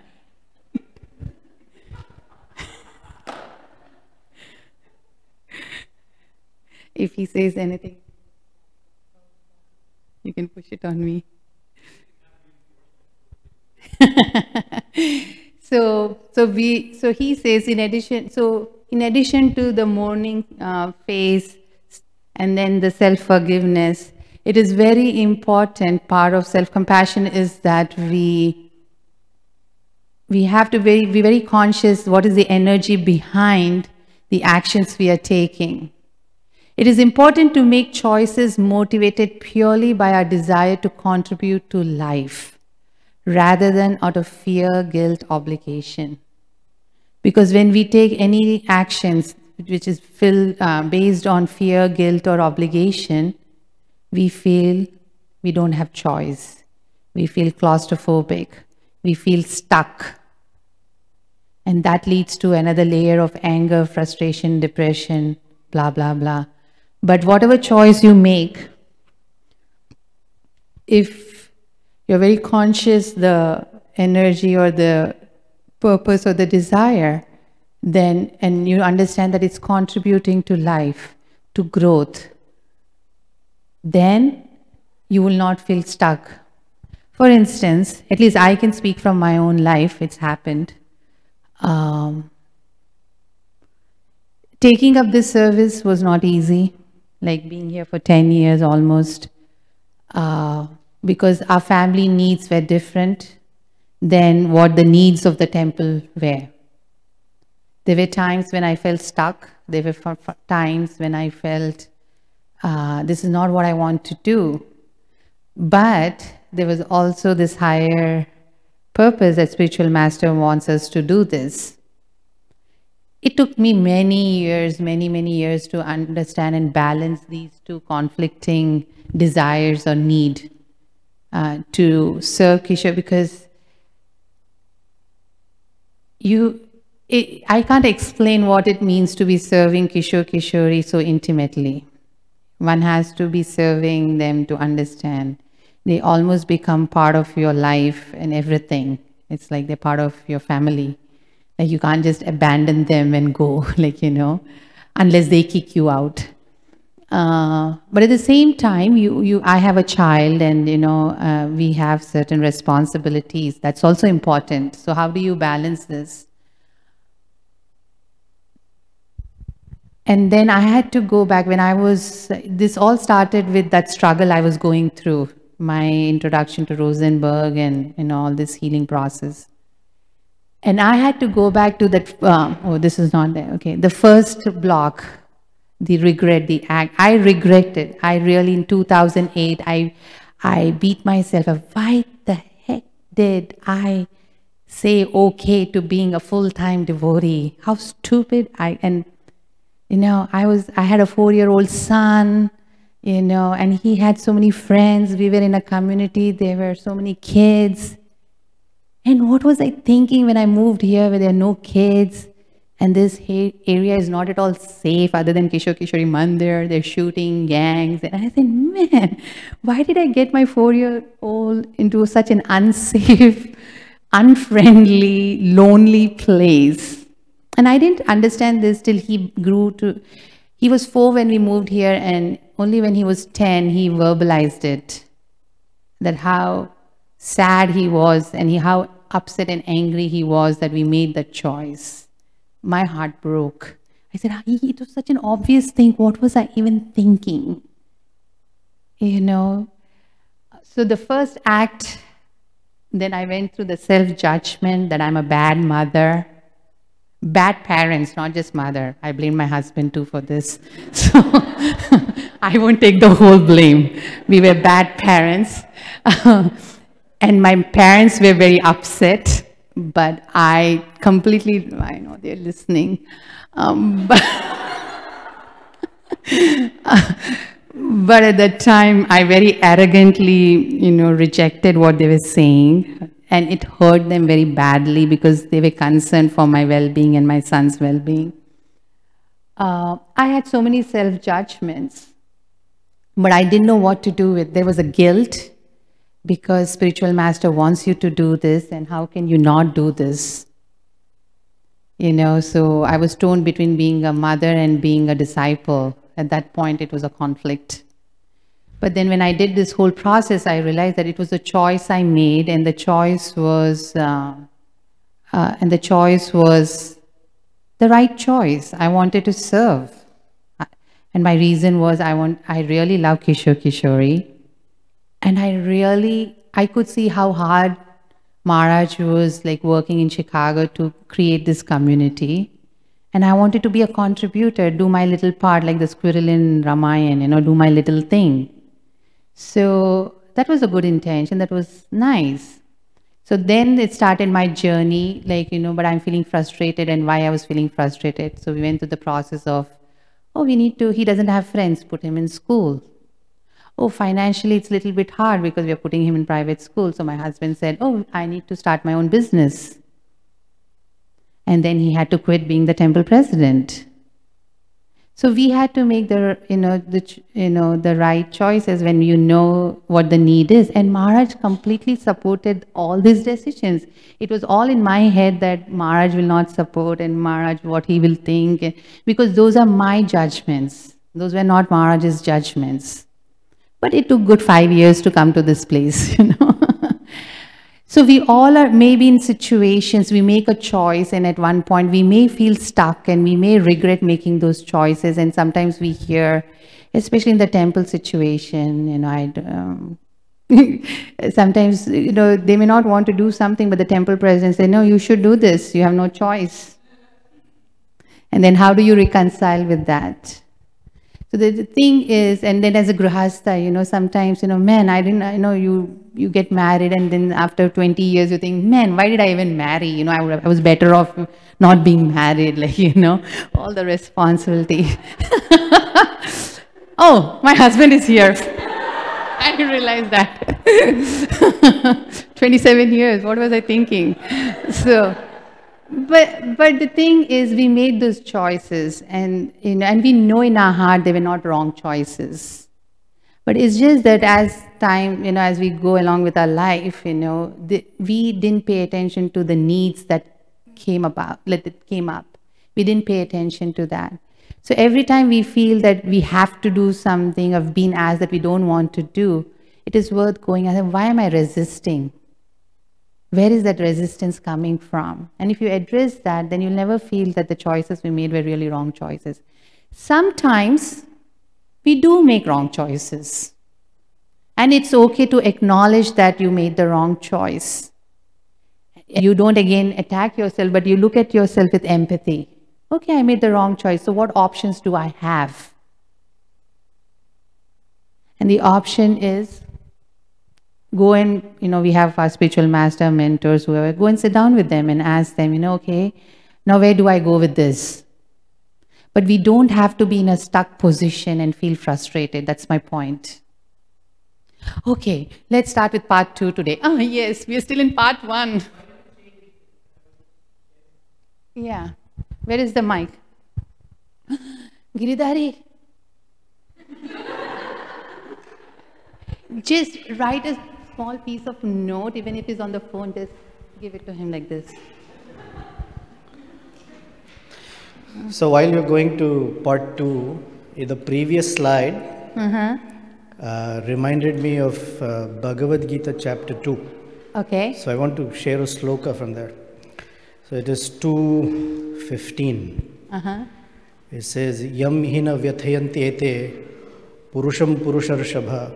S1: If he says anything, you can push it on me. So he says, in addition to the mourning phase and then the self-forgiveness, it is very important. Part of self-compassion is that we have to be very conscious what is the energy behind the actions we are taking. It is important to make choices motivated purely by our desire to contribute to life, rather than out of fear, guilt, obligation. Because when we take any actions which is based on fear, guilt, or obligation, we feel we don't have choice. We feel claustrophobic. We feel stuck. And that leads to another layer of anger, frustration, depression, blah, blah, blah. But whatever choice you make, if you're very conscious the energy or the purpose or the desire, then, and you understand that it's contributing to life, to growth, then you will not feel stuck. For instance, at least I can speak from my own life, it's happened. Taking up this service was not easy, like being here for 10 years almost, because our family needs were different than what the needs of the temple were. There were times when I felt stuck. There were times when I felt, this is not what I want to do. But there was also this higher purpose that spiritual master wants us to do this. It took me many years to understand and balance these two conflicting desires or need to serve Kishore, because I can't explain what it means to be serving Kishore Kishori so intimately. One has to be serving them to understand. They almost become part of your life and everything. It's like they're part of your family. Like you can't just abandon them and go, like, unless they kick you out. But at the same time, I have a child, and we have certain responsibilities. That's also important. So how do you balance this? And then I had to go back when this all started with that struggle I was going through, my introduction to Rosenberg and all this healing process. And I had to go back to that, this is not there, okay. The first block the regret, the act. I regret it. I really, in 2008, I beat myself up. Why the heck did I say okay to being a full-time devotee? How stupid and you know, I had a 4-year-old son, you know, and he had so many friends. We were in a community, there were so many kids. And what was I thinking when I moved here where there are no kids? And this area is not at all safe other than Kishore Kishori Mandir. They're shooting gangs. And I said, man, why did I get my 4-year-old into such an unsafe, unfriendly, lonely place? And I didn't understand this till he grew to, he was 4 when we moved here, and only when he was 10, he verbalized it. That how sad he was and how upset and angry he was that we made that choice. My heart broke. I said, it was such an obvious thing. What was I even thinking? You know? So the first act, then I went through the self-judgment that I'm a bad mother. Bad parents, not just mother. I blame my husband too for this. So I won't take the whole blame. We were bad parents. And my parents were very upset, but I completely, I know they're listening. But at that time, I very arrogantly, you know, rejected what they were saying. And it hurt them very badly because they were concerned for my well-being and my son's well-being. I had so many self-judgments, but I didn't know what to do with. There was a guilt because spiritual master wants you to do this, and how can you not do this? You know, so I was torn between being a mother and being a disciple. At that point, it was a conflict. But then when I did this whole process, I realized that it was a choice I made, and the choice was, the right choice. I wanted to serve. And my reason was I really love Kishore Kishori. And I could see how hard Maharaj was like working in Chicago to create this community. And I wanted to be a contributor, do my little part like the squirrel in Ramayana, you know, do my little thing. So that was a good intention, that was nice. So then it started my journey, like, you know, but I'm feeling frustrated, and why I was feeling frustrated. So we went through the process of, he doesn't have friends, put him in school. Oh, financially it's a little bit hard because we're putting him in private school. So my husband said, I need to start my own business. And then he had to quit being the temple president. So we had to make the right choices when you know what the need is. And Maharaj completely supported all these decisions. It was all in my head that Maharaj will not support, and Maharaj what he will think, because those are my judgments. Those were not Maharaj's judgments. But it took good 5 years to come to this place, you know. So we all are maybe in situations, we make a choice, and at one point we may feel stuck and we may regret making those choices. And sometimes we hear, especially in the temple situation, you know, sometimes, you know, they may not want to do something, but the temple president say, no, you should do this, you have no choice. And then how do you reconcile with that? So the thing is, and then as a grihastha, you know, sometimes, you know, man, I know you get married, and then after 20 years you think, man, why did I even marry? You know, I was better off not being married, like, you know, all the responsibility. Oh, my husband is here. I didn't realize that. 27 years, what was I thinking? So, but the thing is, we made those choices, and, you know, and we know in our heart they were not wrong choices. But it's just that as time, you know, as we go along with our life, you know, we didn't pay attention to the needs that came up. We didn't pay attention to that. So every time we feel that we have to do something, or being asked that we don't want to do, it is worth going and saying, why am I resisting? Where is that resistance coming from? And if you address that, then you'll never feel that the choices we made were really wrong choices. Sometimes we do make wrong choices. And it's okay to acknowledge that you made the wrong choice. You don't again attack yourself, but you look at yourself with empathy. Okay, I made the wrong choice. So what options do I have? And the option is go and, we have our spiritual master, mentors, whoever, go and sit down with them and ask them, okay, now where do I go with this? But we don't have to be in a stuck position and feel frustrated. That's my point. Okay, let's start with part 2 today. Oh, yes, we are still in part 1. Yeah. Where is the mic? Giridhari. Just write a small piece of note, even if it's on the phone, just give it to him like this.
S8: So while you're going to part 2, the previous slide reminded me of Bhagavad Gita chapter 2.
S1: Okay.
S8: So I want to share a sloka from there. So it is 2:15. It says, Yam hina vyathayanti ete purusham purusharshabha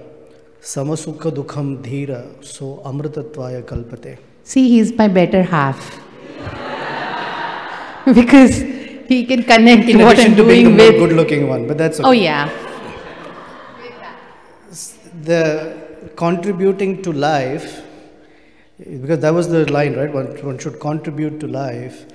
S8: samasukha dukham dhira so amritatvaya kalpate.
S1: See, he's my better half. Because he can connect
S8: In
S1: what
S8: addition
S1: I'm
S8: to being
S1: doing
S8: the more
S1: with.
S8: good-looking one, but that's okay.
S1: Oh, yeah.
S8: The contributing to life, because that was the line, right? One should contribute to life.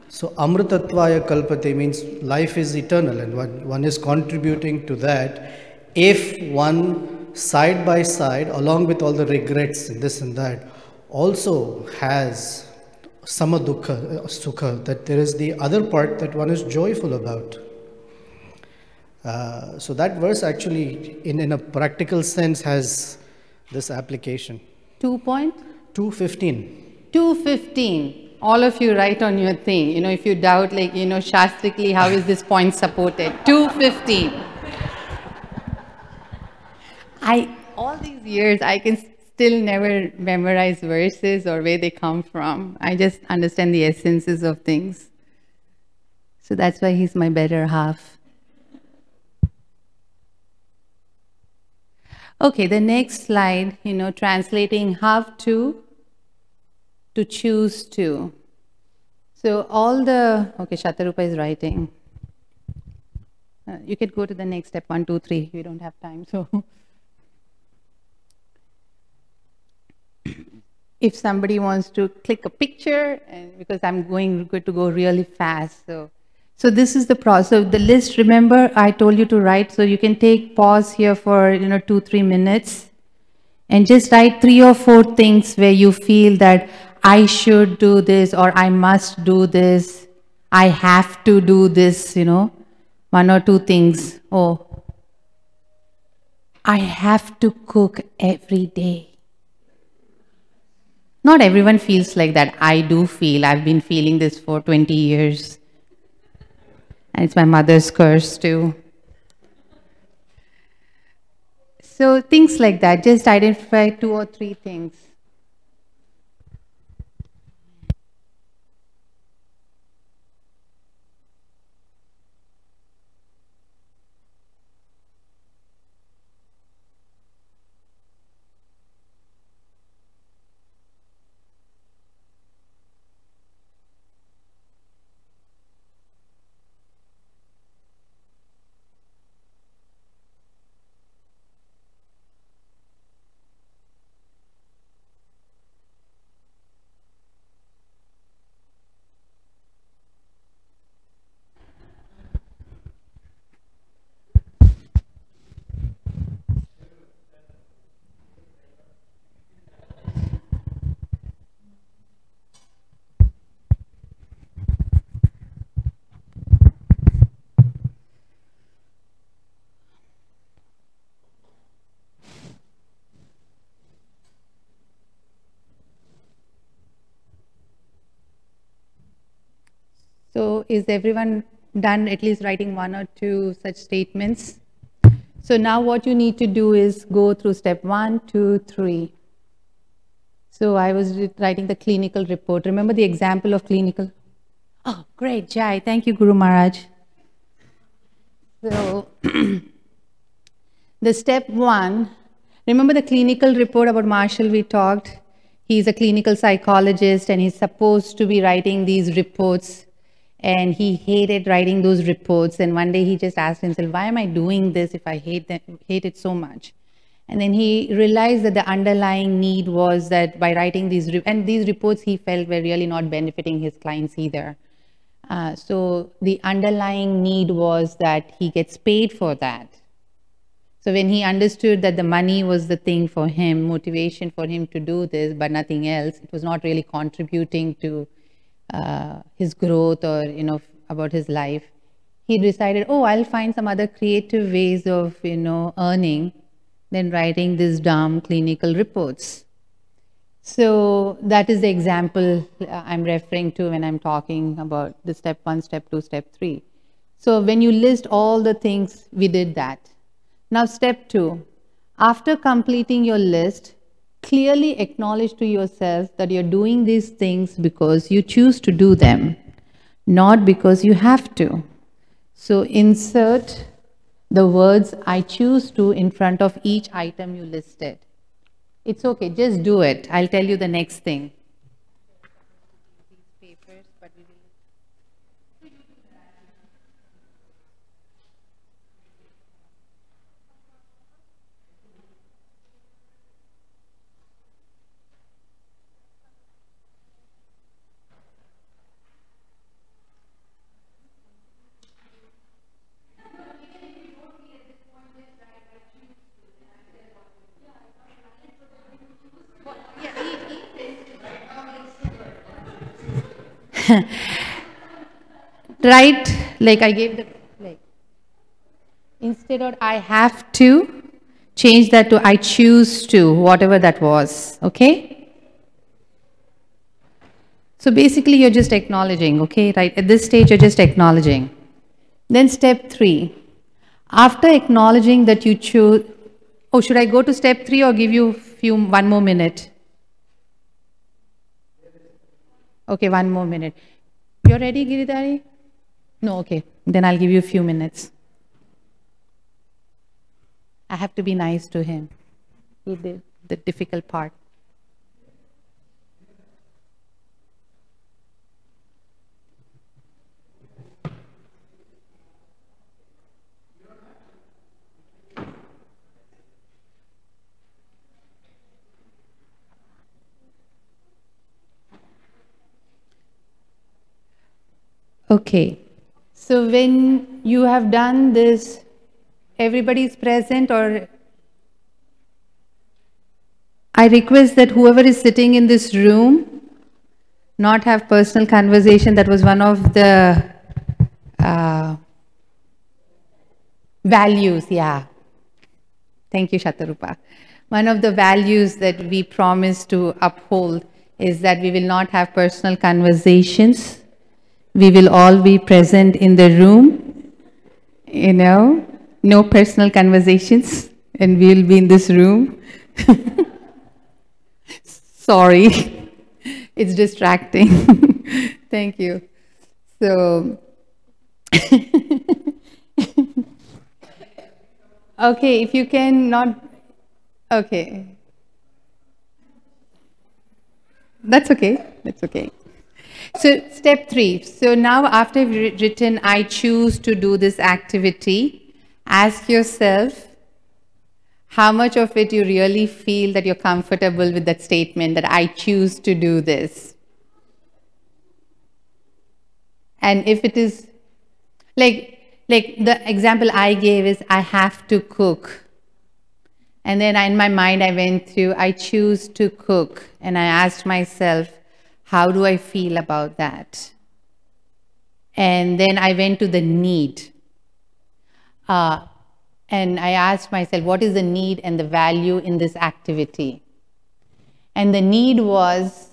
S8: So amritatvaya kalpate means life is eternal, and one is contributing to that if one side by side, along with all the regrets and this and that, also has sama dukkha, sukha, that there is the other part that one is joyful about. So that verse actually, in a practical sense, has this application. 2:15.
S1: 2:15. All of you write on your thing. If you doubt, like, shastrically, how is this point supported? 2:15. All these years, I can still never memorize verses or where they come from. I just understand the essences of things. So that's why he's my better half. Okay, the next slide, translating have to choose to. So okay, Shatarupa is writing. You could go to the next step, 1, 2, 3. We don't have time, so. If somebody wants to click a picture, and because I'm going to go really fast, so this is the process. So the list, remember, I told you to write, so you can take pause here for 2-3 minutes, and just write 3 or 4 things where you feel that I should do this, or I must do this, I have to do this, 1 or 2 things. Oh, I have to cook every day. Not everyone feels like that. I do feel. I've been feeling this for 20 years. And it's my mother's curse too. So things like that. Just identify 2 or 3 things. So is everyone done at least writing 1 or 2 such statements? So now what you need to do is go through step 1, 2, 3. So I was writing the clinical report. Remember the example of clinical? Oh, great, Jai. Thank you, Guru Maharaj. So the step 1, remember the clinical report about Marshall we talked? He's a clinical psychologist and he's supposed to be writing these reports. and he hated writing those reports. And one day he just asked himself, why am I doing this if I hate it so much? And then he realized that the underlying need was that by writing these reports he felt were really not benefiting his clients either. So the underlying need was that he gets paid for that. So when he understood that the money was the thing for him, motivation for him to do this, but nothing else, it was not really contributing to his growth or, about his life, he decided, oh, I'll find some other creative ways of, earning than writing these dumb clinical reports. So that is the example I'm referring to when I'm talking about the step 1, step 2, step 3. So when you list all the things, we did that. Now step 2, after completing your list, clearly acknowledge to yourself that you're doing these things because you choose to do them, not because you have to. So insert the words I choose to in front of each item you listed. It's okay, just do it. I'll tell you the next thing. Right, like I gave the, like, instead of I have to, change that to I choose to, whatever that was, okay? So basically you're just acknowledging, okay, right? At this stage you're just acknowledging. Then step 3, after acknowledging that you choose, oh, should I go to step 3 or give you one more minute? Okay, one more minute. You're ready, Giridhari? No, okay. Then I'll give you a few minutes. I have to be nice to him. He did the difficult part. Okay. So when you have done this, everybody is present, or I request that whoever is sitting in this room not have personal conversation. That was one of the values, yeah. Thank you, Shatarupa. One of the values that we promise to uphold is that we will not have personal conversations. We will all be present in the room, no personal conversations, and we'll be in this room. Sorry, it's distracting. Thank you. So, okay, if you can not, okay. That's okay, that's okay. So step 3, so now after you've written, I choose to do this activity, ask yourself how much of it you really feel that you're comfortable with that statement that I choose to do this. And if it is, like the example I gave is I have to cook. And then in my mind I went through, I choose to cook. And I asked myself, how do I feel about that? And then I went to the need. And I asked myself, what is the need and the value in this activity? And the need was,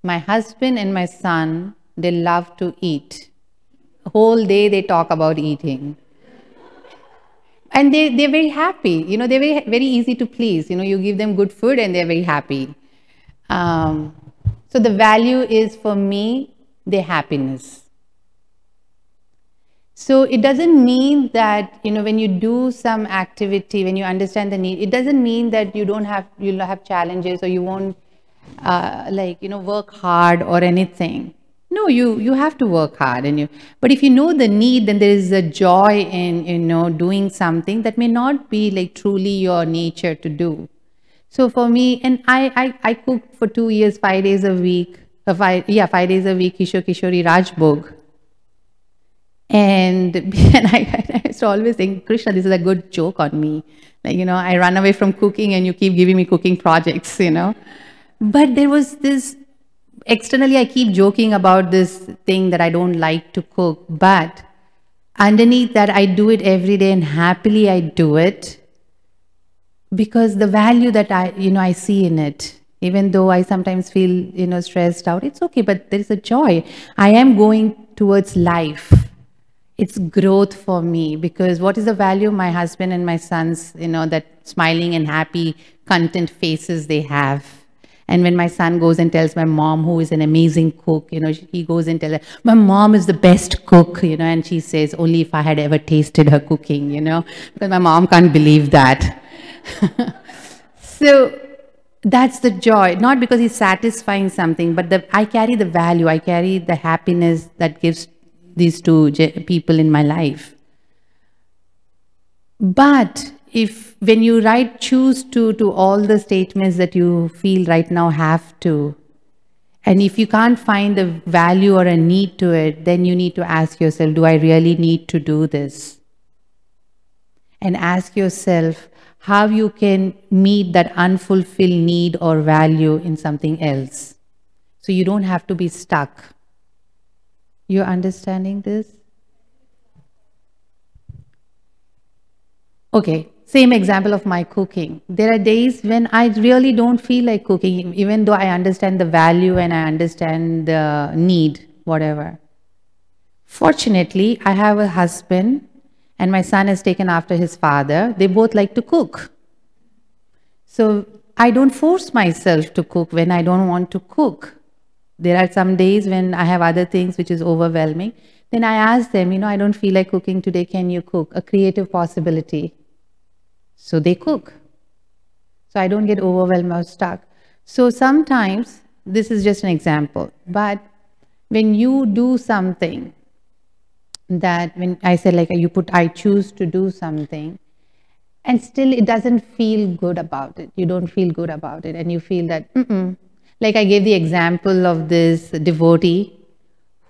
S1: my husband and my son, they love to eat. The whole day they talk about eating. And they're very happy. They're very, very easy to please. You give them good food and they're very happy. So the value is, for me, their happiness. So it doesn't mean that, when you do some activity, when you understand the need, it doesn't mean that you'll have challenges or you won't, work hard or anything. No, No, you have to work hard, but if you know the need, then there is a joy in doing something that may not be like truly your nature to do. So for me, and I cooked for 2 years, 5 days a week, 5 days a week, Kishori Rajbhog. And I used to always think, Krishna, this is a good joke on me. Like, I run away from cooking and you keep giving me cooking projects, But there was this, externally I keep joking about this thing that I don't like to cook, but underneath that I do it every day and happily I do it because the value that I see in it, even though I sometimes feel, stressed out, it's okay, but there is a joy. I am going towards life. It's growth for me, because what is the value of my husband and my sons, that smiling and happy, content faces they have. And when my son goes and tells my mom, who is an amazing cook, he goes and tells her, my mom is the best cook, and she says, only if I had ever tasted her cooking, because my mom can't believe that. So that's the joy, not because he's satisfying something, but I carry the value, I carry the happiness that gives these two people in my life. But when you choose to all the statements that you feel right now have to, and if you can't find a value or a need to it, then you need to ask yourself, do I really need to do this? And ask yourself how you can meet that unfulfilled need or value in something else. So you don't have to be stuck. You're understanding this? Okay, same example of my cooking. There are days when I really don't feel like cooking, even though I understand the value and I understand the need, whatever. Fortunately, I have a husband and my son is taken after his father. They both like to cook. So I don't force myself to cook when I don't want to cook. There are some days when I have other things which is overwhelming. Then I ask them, I don't feel like cooking today. Can you cook? A creative possibility. So they cook. So I don't get overwhelmed or stuck. So sometimes, this is just an example, but when you do something that, when I said like I choose to do something, and still it doesn't feel good about it. You don't feel good about it and you feel that, Like I gave the example of this devotee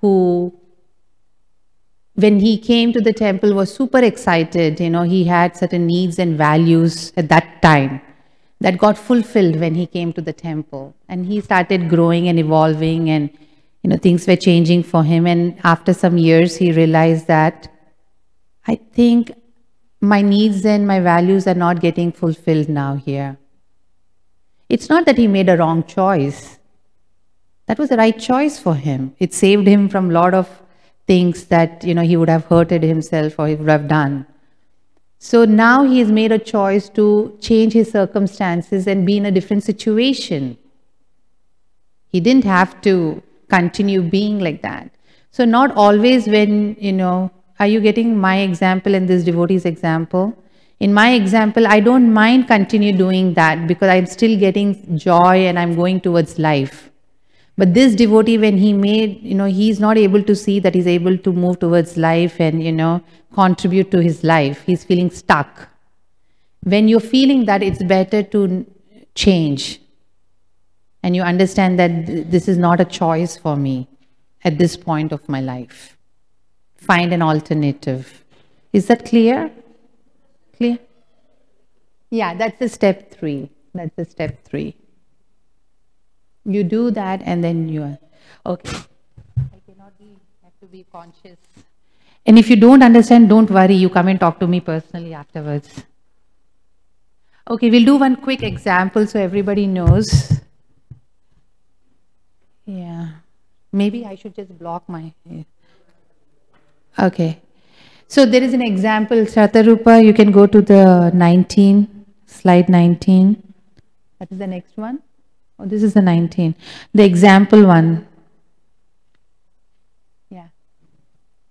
S1: who, when he came to the temple, was super excited. He had certain needs and values at that time that got fulfilled when he came to the temple. And he started growing and evolving and, things were changing for him. And after some years, he realized that I think my needs and my values are not getting fulfilled now here. It's not that he made a wrong choice. That was the right choice for him. It saved him from a lot of things that, he would have hurted himself or he would have done. So now he has made a choice to change his circumstances and be in a different situation. He didn't have to continue being like that. So not always when, are you getting my example and this devotee's example? In my example, I don't mind continue doing that because I'm still getting joy and I'm going towards life. But this devotee, when he made, he's not able to see that he's able to move towards life and, contribute to his life. He's feeling stuck. When you're feeling that, it's better to change. And you understand that this is not a choice for me at this point of my life. Find an alternative. Is that clear? Clear? Yeah, that's the step 3. That's the step 3. You do that and then you are, okay. Have to be conscious. And if you don't understand, don't worry, you come and talk to me personally afterwards. Okay, we'll do one quick example so everybody knows. Yeah, maybe I should just block my, okay. So there is an example, Shatarupa, you can go to the 19, slide 19. That is the next one. Oh, this is the 19. The example one. Yeah.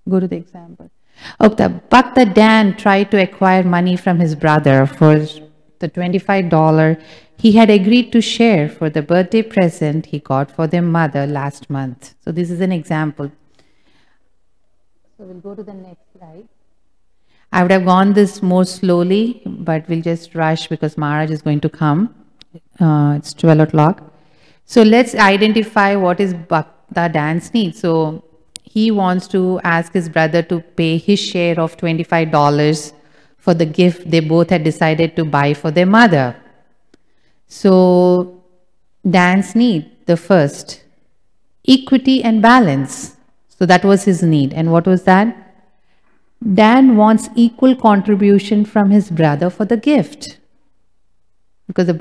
S1: Go to the example. Okay, Bhakta Dan tried to acquire money from his brother for the $25 he had agreed to share for the birthday present he got for their mother last month. So this is an example. So we'll go to the next slide. I would have gone this more slowly, but we'll just rush because Maharaj is going to come. It's 12 o'clock. So let's identify what is Bhakta Dan's need. So he wants to ask his brother to pay his share of $25 for the gift they both had decided to buy for their mother. So Dan's need, the first, equity and balance. So that was his need. And what was that? Dan wants equal contribution from his brother for the gift. Because,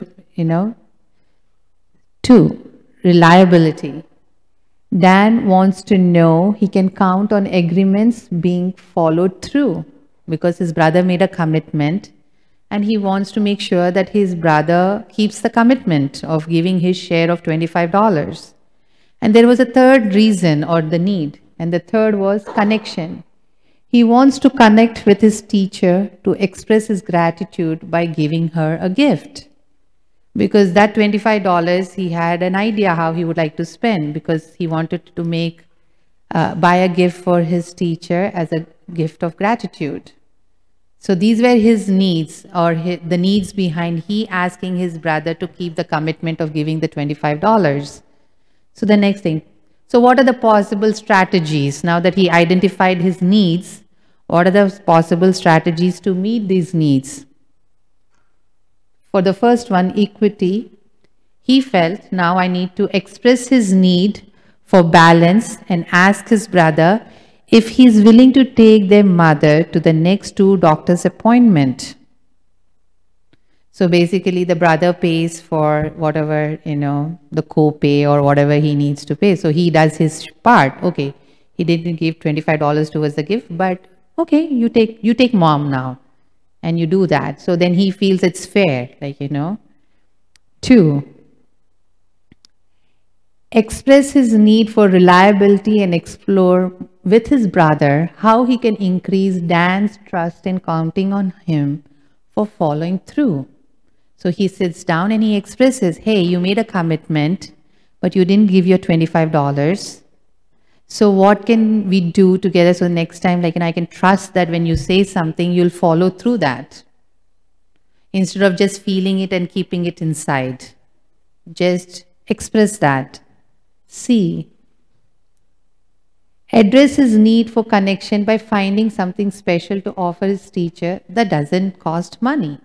S1: Two, reliability. Dan wants to know he can count on agreements being followed through because his brother made a commitment and he wants to make sure that his brother keeps the commitment of giving his share of $25. And there was a third reason or the need, and the third was connection. He wants to connect with his teacher to express his gratitude by giving her a gift. Because that $25, he had an idea how he would like to spend because he wanted to buy a gift for his teacher as a gift of gratitude. So these were his needs or the needs behind he asking his brother to keep the commitment of giving the $25. So the next thing. So what are the possible strategies? Now that he identified his needs, what are the possible strategies to meet these needs? For the first one, equity, he felt, now I need to express his need for balance and ask his brother if he is willing to take their mother to the next 2 doctor's appointment. So basically the brother pays for whatever, the co-pay or whatever he needs to pay. So he does his part. Okay, he didn't give $25 towards the gift, but okay, you take mom now. And you do that. So then he feels it's fair, 2, express his need for reliability and explore with his brother how he can increase Dan's trust in counting on him for following through. So he sits down and he expresses, hey, you made a commitment, but you didn't give your $25. So what can we do together so next time, I can trust that when you say something, you'll follow through that. Instead of just feeling it and keeping it inside. Just express that. C, address his need for connection by finding something special to offer his teacher that doesn't cost money.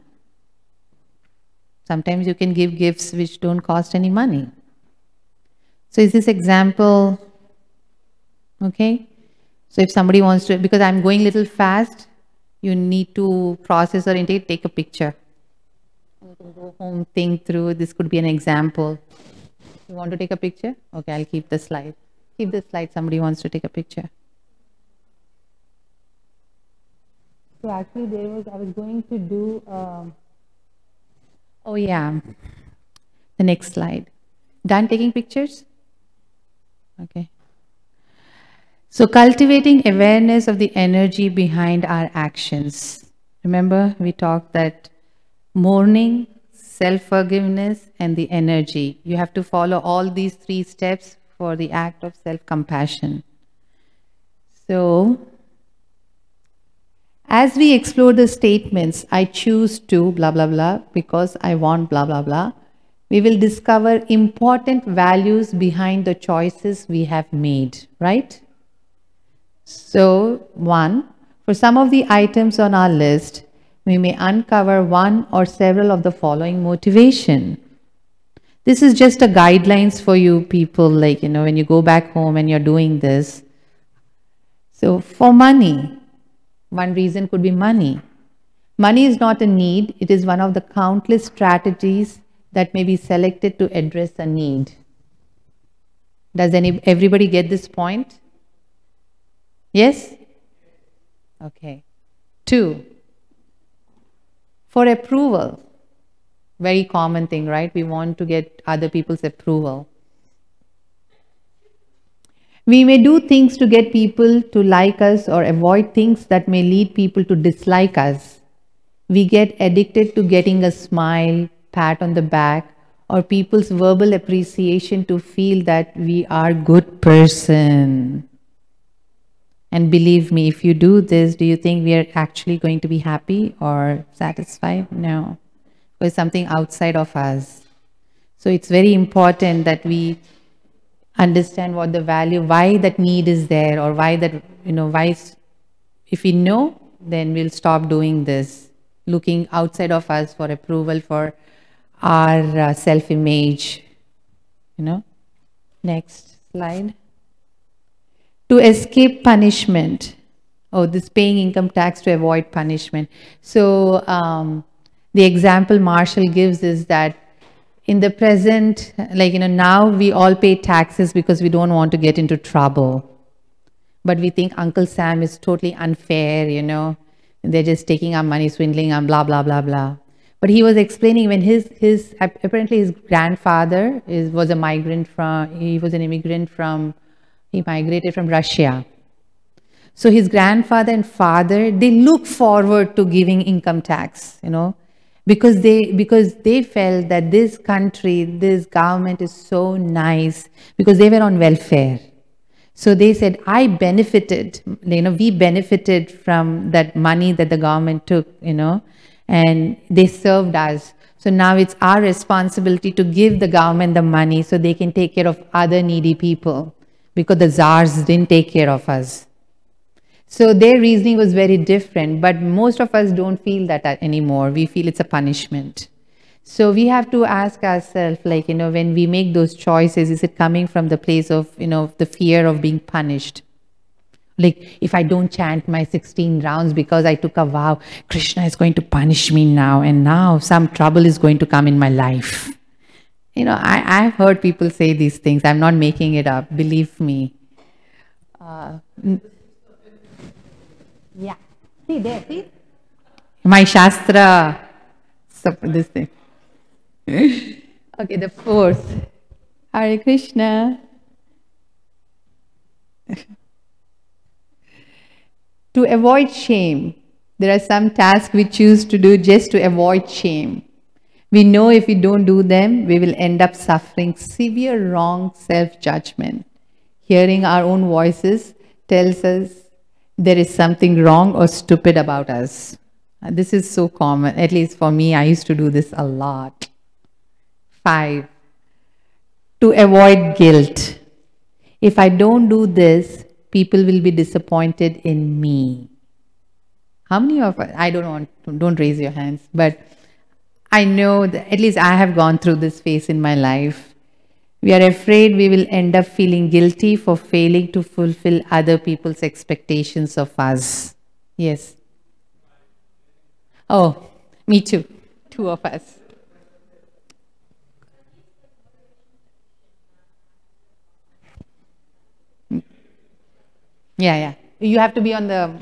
S1: Sometimes you can give gifts which don't cost any money. So is this example okay? So if somebody wants to, because I'm going a little fast, you need to process or intake, take a picture. You can go home, think through, this could be an example. You want to take a picture? Okay, I'll keep the slide. Keep the slide, somebody wants to take a picture. So actually I was going to do, oh yeah, the next slide. Done taking pictures? Okay. So cultivating awareness of the energy behind our actions. Remember, we talked that mourning, self-forgiveness, and the energy. You have to follow all these 3 steps for the act of self-compassion. So, as we explore the statements, I choose to blah, blah, blah, because I want blah, blah, blah, we will discover important values behind the choices we have made, right? So, 1, for some of the items on our list, we may uncover one or several of the following motivation. This is just a guidelines for you people, when you go back home and you're doing this. So, for money, one reason could be money. Money is not a need, it is one of the countless strategies that may be selected to address a need. Does everybody get this point? Yes? Okay. 2, for approval. Very common thing, right? We want to get other people's approval. We may do things to get people to like us or avoid things that may lead people to dislike us. We get addicted to getting a smile, pat on the back, or people's verbal appreciation to feel that we are good person. And believe me, if you do this, do you think we are actually going to be happy or satisfied? No. Because something outside of us. So it's very important that we understand what the value, why that need is there, or why that, if we know, then we'll stop doing this, looking outside of us for approval for our self-image. Next slide. To escape punishment. Oh, this paying income tax to avoid punishment. So the example Marshall gives is that in the present, now we all pay taxes because we don't want to get into trouble. But we think Uncle Sam is totally unfair, they're just taking our money, swindling our blah, blah, blah, blah. But he was explaining when apparently his grandfather was an immigrated from Russia. So his grandfather and father, they look forward to giving income tax, because they felt that this country, this government is so nice, because they were on welfare. So they said, we benefited from that money that the government took, and they served us. So now it's our responsibility to give the government the money so they can take care of other needy people, because the czars didn't take care of us. So their reasoning was very different, but most of us don't feel that anymore. We feel it's a punishment. So we have to ask ourselves, when we make those choices, is it coming from the place of, the fear of being punished? Like, if I don't chant my 16 rounds because I took a vow, Krishna is going to punish me now, and now some trouble is going to come in my life. I've heard people say these things. I'm not making it up, believe me. Yeah. See there, see? My Shastra. This thing. Okay, the fourth. Hare Krishna. To avoid shame, there are some tasks we choose to do just to avoid shame. We know if we don't do them, we will end up suffering severe wrong self-judgment. Hearing our own voices tells us there is something wrong or stupid about us. This is so common. At least for me, I used to do this a lot. 5. To avoid guilt. If I don't do this, people will be disappointed in me. How many of us, don't raise your hands, but I know that at least I have gone through this phase in my life. We are afraid we will end up feeling guilty for failing to fulfill other people's expectations of us. Yes. Oh, me too. 2 of us. Yeah. You have to be on the...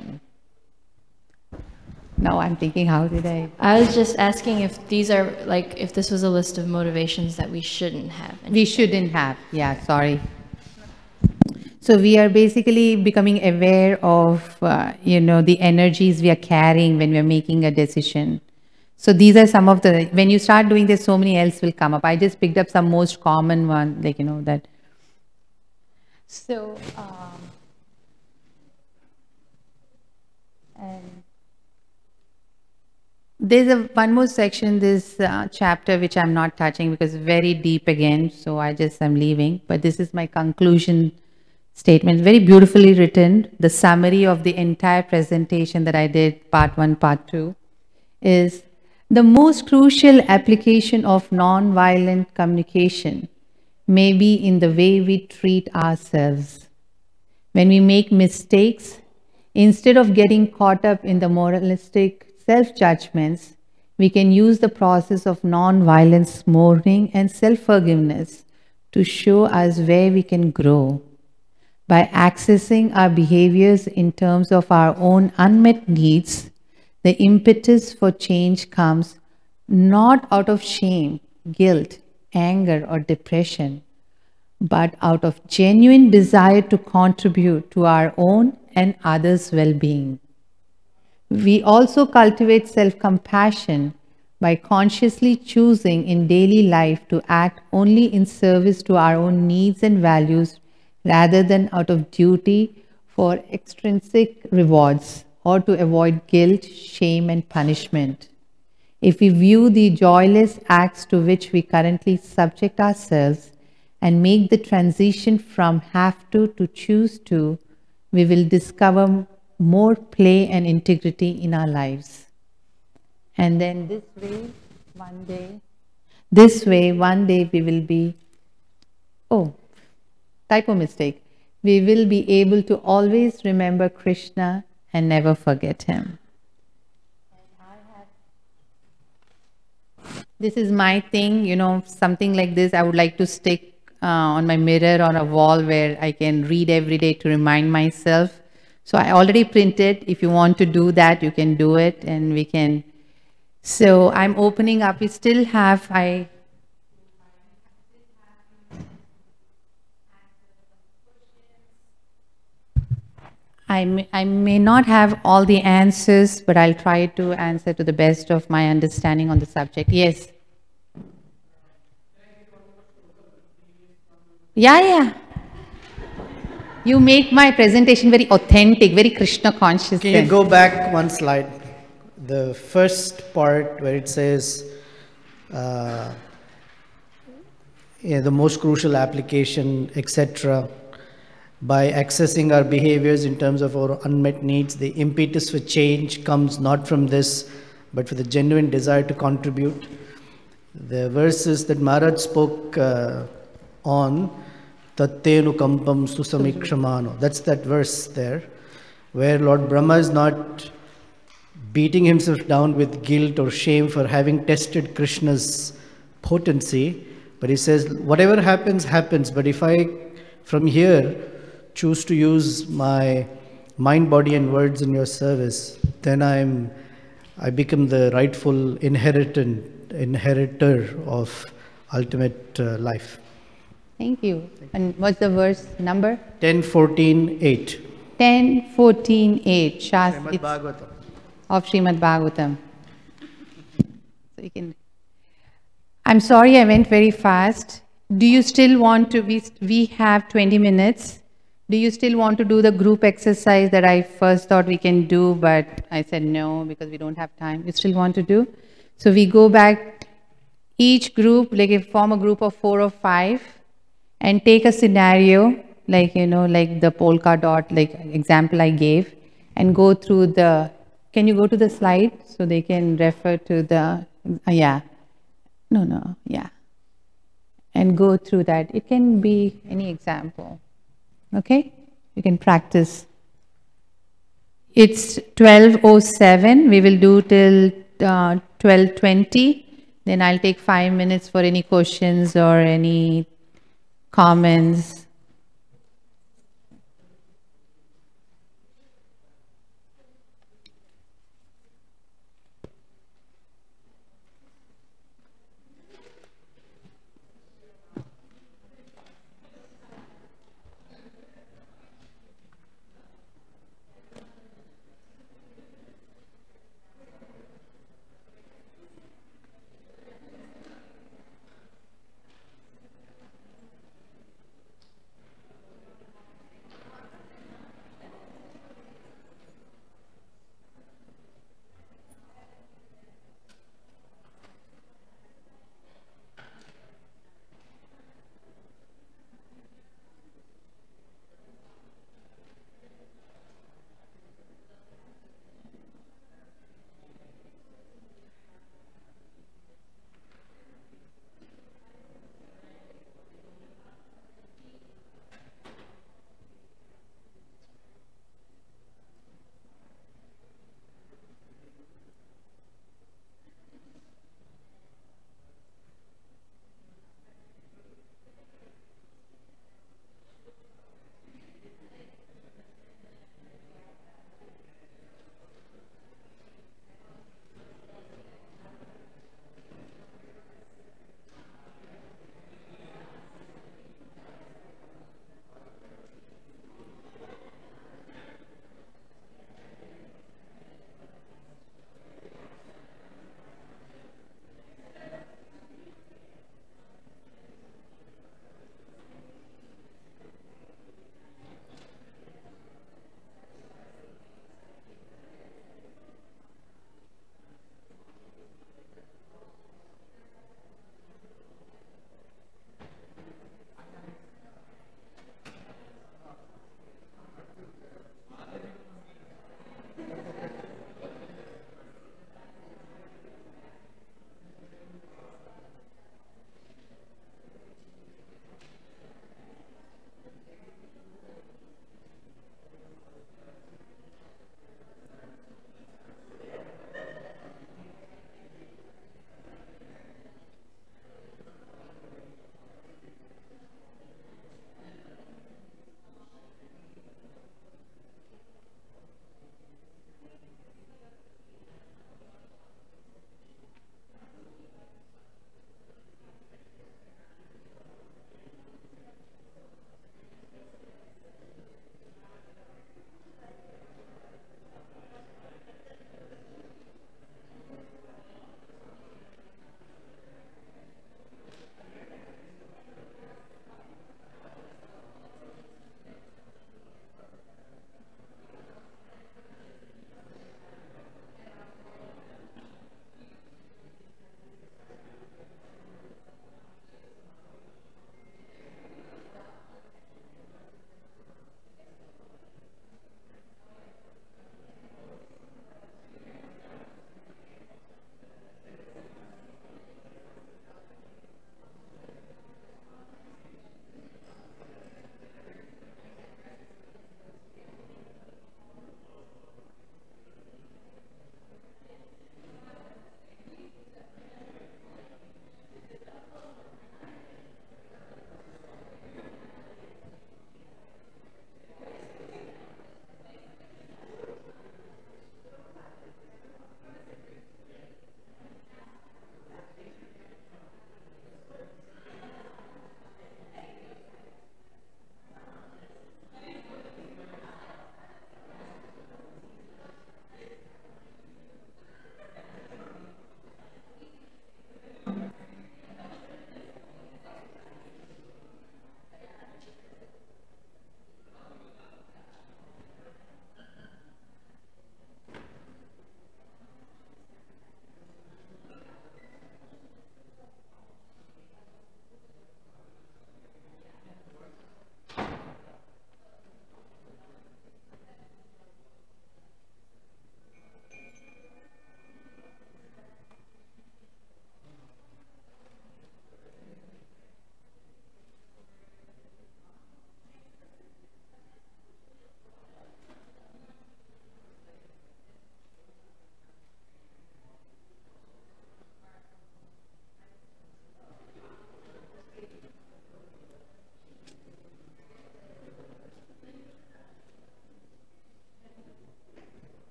S1: Now I'm thinking, how did I...
S2: I was just asking if these are, if this was a list of motivations that we shouldn't have.
S1: We shouldn't have. Yeah, sorry. So we are basically becoming aware of, the energies we are carrying when we are making a decision. So these are some of the... When you start doing this, so many else will come up. I just picked up some most common one, that... So... and there's one more section in this chapter which I'm not touching because it's very deep again, so I'm leaving. But this is my conclusion statement, very beautifully written. The summary of the entire presentation that I did, part 1, part 2, is the most crucial application of non-violent communication may be in the way we treat ourselves. When we make mistakes, instead of getting caught up in the moralistic self-judgments, we can use the process of non-violence, mourning, and self-forgiveness to show us where we can grow. By accessing our behaviors in terms of our own unmet needs, the impetus for change comes not out of shame, guilt, anger, or depression, but out of genuine desire to contribute to our own and others' well-being. We also cultivate self-compassion by consciously choosing in daily life to act only in service to our own needs and values rather than out of duty for extrinsic rewards or to avoid guilt, shame, and punishment. If we view the joyless acts to which we currently subject ourselves and make the transition from have to choose to, we will discover more play and integrity in our lives. And then this way, one day we will be, oh, typo mistake. We will be able to always remember Krishna and never forget him. This is my thing, you know, something like this I would like to stick on my mirror or a wall where I can read every day to remind myself. So I already printed. If you want to do that, you can do it and we can. So I'm opening up. We still have, I may not have all the answers, but I'll try to answer to the best of my understanding on the subject. Yes. Yeah. You make my presentation very authentic, very Krishna conscious.
S8: Can you go back one slide? The first part where it says the most crucial application, etc. By accessing our behaviors in terms of our unmet needs, the impetus for change comes not from this, but for the genuine desire to contribute. The verses that Maharaj spoke on, Tattenu kampam susamikshramano, that's that verse there, where Lord Brahma is not beating himself down with guilt or shame for having tested Krishna's potency, but he says, whatever happens, happens, but if I, from here, choose to use my mind, body and words in your service, then I become the rightful inheritor of ultimate life.
S1: Thank you. And what's the verse number?
S8: 10:14:8.
S1: 10:14:8.
S8: Srimad Bhagavatam.
S1: Of Srimad Bhagavatam. So you can. I'm sorry I went very fast. Do you still want to, we have 20 minutes. Do you still want to do the group exercise that I first thought we can do, but I said no because we don't have time. You still want to do? So we go back, each group, like form a group of 4 or 5 and take a scenario, like, you know, like the polka dot, like example I gave, and go through the, can you go to the slide so they can refer to the, yeah. And go through that. It can be any example. Okay? You can practice. It's 12:07. We will do till 12:20. Then I'll take 5 minutes for any questions or any comments.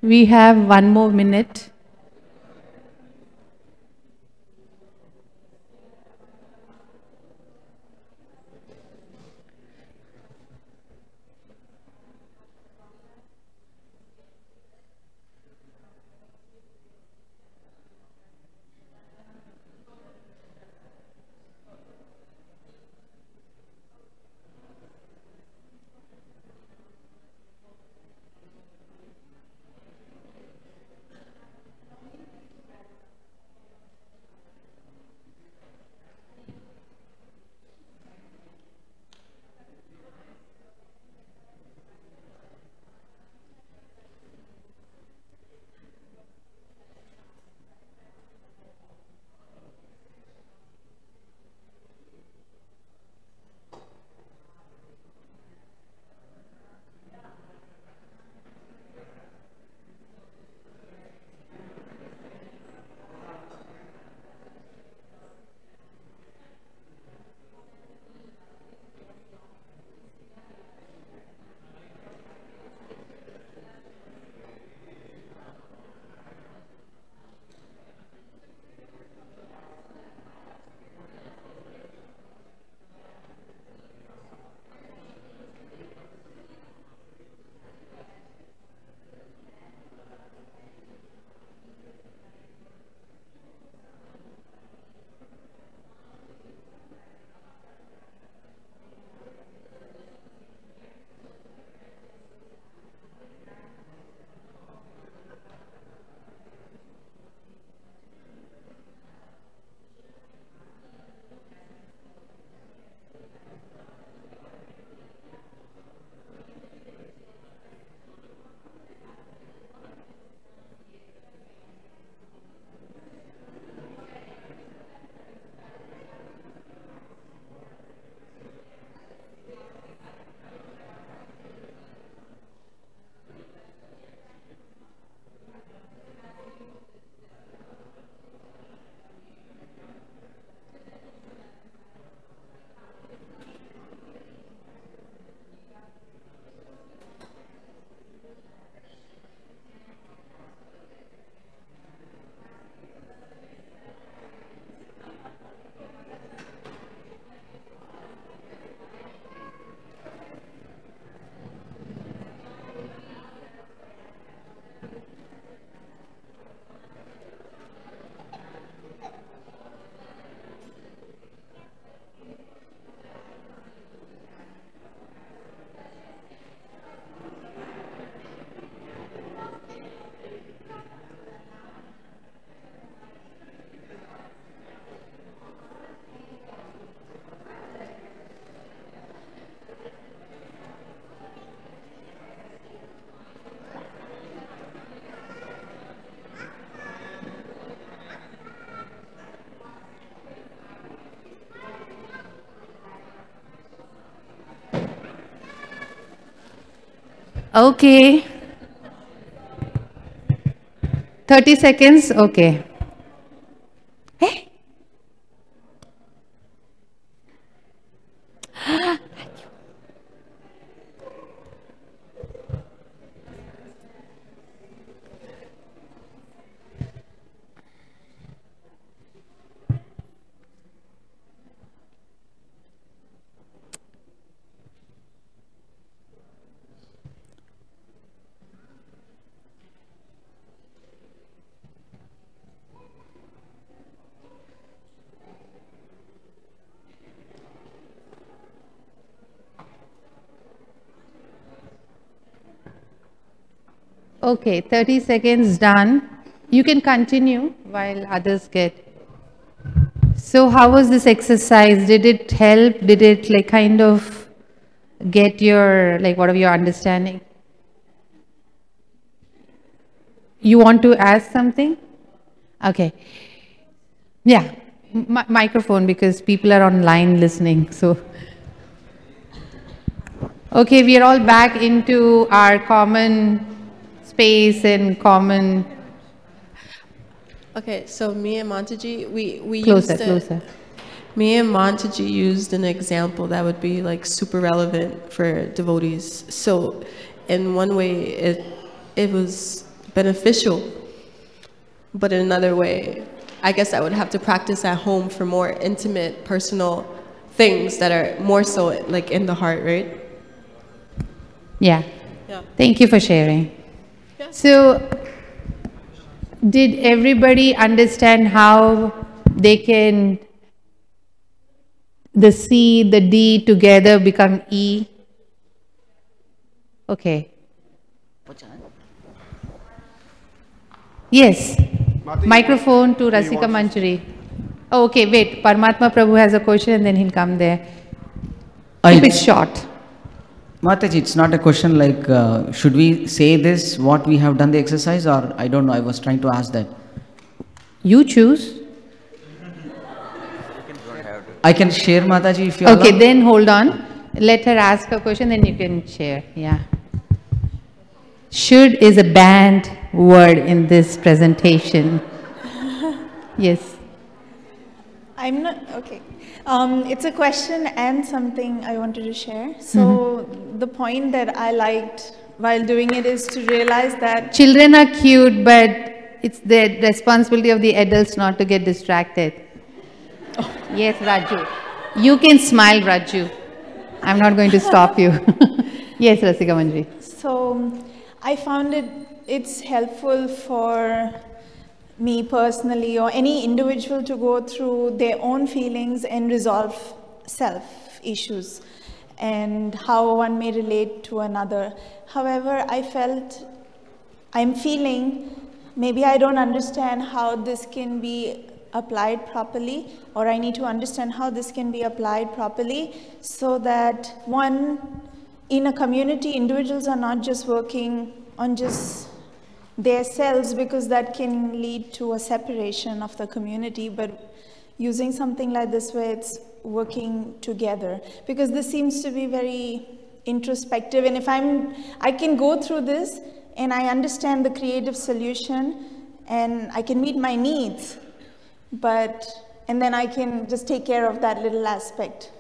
S1: We have 1 more minute. Okay. 30 seconds, okay. Hey. Okay, 30 seconds done. You can continue while others get. So how was this exercise? Did it help? Did it like kind of get your, like whatever your understanding? You want to ask something? Okay. Yeah, microphone because people are online listening, so. Okay, we are all back into our common space and common.
S3: Okay, so me and Montaji, we
S1: Closer.
S3: Me and Montaji used an example that would be like super relevant for devotees. So in one way it was beneficial, but in another way, I guess I would have to practice at home for more intimate, personal things that are more so like in the heart, right?
S1: Yeah.
S3: Yeah.
S1: Thank you for sharing.
S3: Yeah.
S1: So, did everybody understand how they can, the C, the D together become E? Okay. Yes. Microphone to Rasika Manchari. Oh, okay, wait. Paramatma Prabhu has a question and then he'll come there. Keep it short.
S9: Mataji, it's not a question like, should we say this, what we have done the exercise, or I don't know, I was trying to ask that.
S1: You choose.
S9: I can share, Mataji, if you
S1: Okay,
S9: allow.
S1: then hold on. Let her ask a question, then you can share. Yeah. Should is a banned word in this presentation. Yes.
S10: I'm not, okay. It's a question and something I wanted to share. So the point that I liked while doing it is to realize that
S1: Children are cute, but it's the responsibility of the adults not to get distracted. Oh. Yes, Raju. You can smile, Raju. I'm not going to stop you. Yes, Rasika Manjari.
S10: So I found it's helpful for me personally or any individual to go through their own feelings and resolve self issues and how one may relate to another. However, I'm feeling maybe I don't understand how this can be applied properly, or I need to understand how this can be applied properly so that in a community, individuals are not just working on just their selves, because that can lead to a separation of the community, but using something like this where it's working together, because this seems to be very introspective, and if I can go through this and I understand the creative solution and I can meet my needs, and then I can just take care of that little aspect.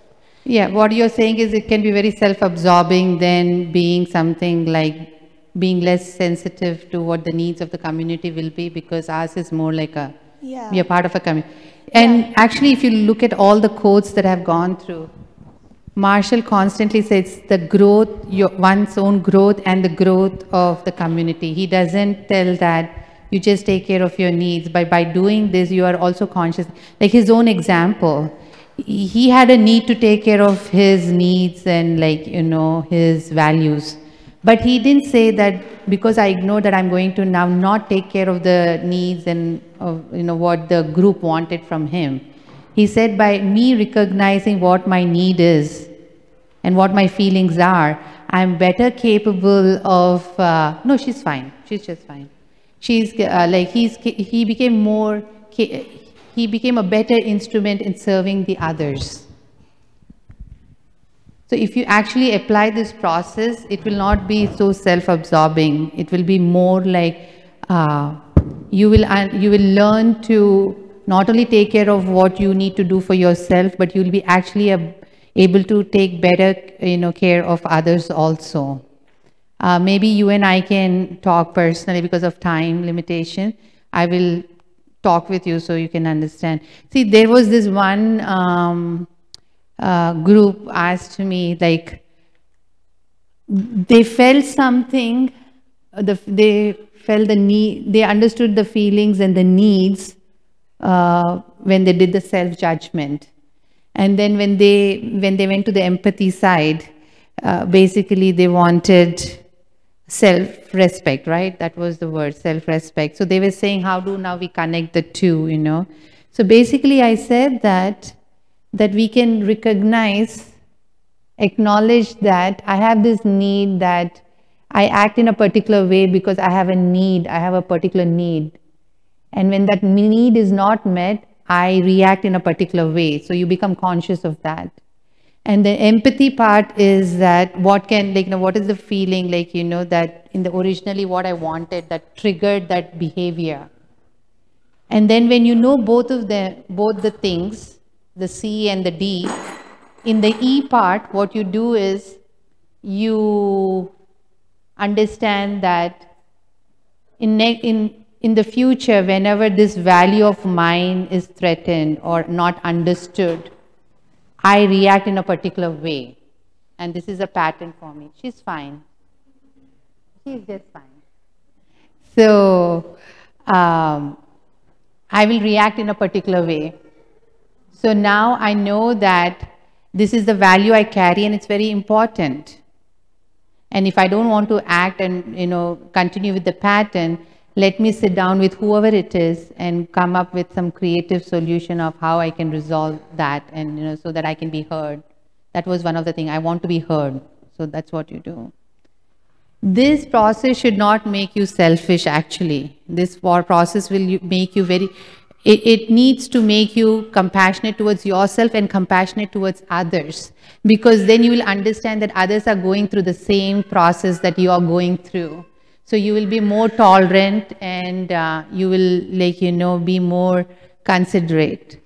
S1: Yeah, what you're saying is it can be very self-absorbing than being something like being less sensitive to what the needs of the community will be, because ours is more like we are part of a community. And actually, if you look at all the quotes that have gone through, Marshall constantly says the growth, one's own growth and the growth of the community. He doesn't tell that you just take care of your needs. By doing this, you are also conscious. Like his own example, he had a need to take care of his needs and his values. But he didn't say that because I ignore that I'm going to now not take care of the needs and what the group wanted from him. He said by me recognizing what my need is and what my feelings are, I'm better capable of, no, she's fine. She's just fine. She's he became a better instrument in serving the others. So if you actually apply this process, it will not be so self-absorbing. It will be more like you will learn to not only take care of what you need to do for yourself, but you'll be actually able to take better, care of others also. Maybe you and I can talk personally because of time limitation. I will talk with you so you can understand. See, there was this one group asked me, like, they felt something, they felt the need, they understood the feelings and the needs when they did the self-judgment. And then when they went to the empathy side, basically they wanted self-respect, right? That was the word, self-respect. So they were saying, how do now we connect the two, So basically I said that we can recognize, acknowledge that I have this need, that I act in a particular way because I have a need, I have a particular need. And when that need is not met, I react in a particular way. So you become conscious of that. And the empathy part is that what is the feeling, that in the originally what I wanted that triggered that behavior. And then when you know both the things, the C and the D, in the E part, what you do is you understand that in the future, whenever this value of mine is threatened or not understood, I react in a particular way. And this is a pattern for me. She's fine. She's just fine. So I will react in a particular way. So now I know that this is the value I carry and it's very important. And if I don't want to act and continue with the pattern, let me sit down with whoever it is and come up with some creative solution of how I can resolve that, and so that I can be heard. That was one of the things. I want to be heard. So that's what you do. This process should not make you selfish, actually. This process will make you it needs to make you compassionate towards yourself and compassionate towards others. Because then you will understand that others are going through the same process that you are going through. So you will be more tolerant and you will, be more considerate.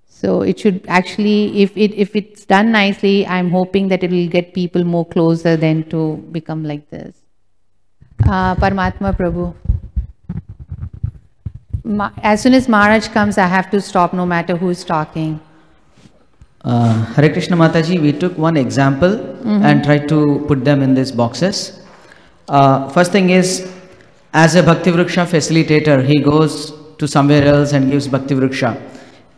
S1: So it should actually, if it's done nicely, I'm hoping that it will get people more closer than to become like this. Paramatma Prabhu. As soon as Maharaj comes, I have to stop no matter who is talking.
S9: Hare Krishna Mataji, we took one example and tried to put them in these boxes. First thing is, as a Bhakti Vriksha facilitator, he goes to somewhere else and gives Bhakti Vriksha.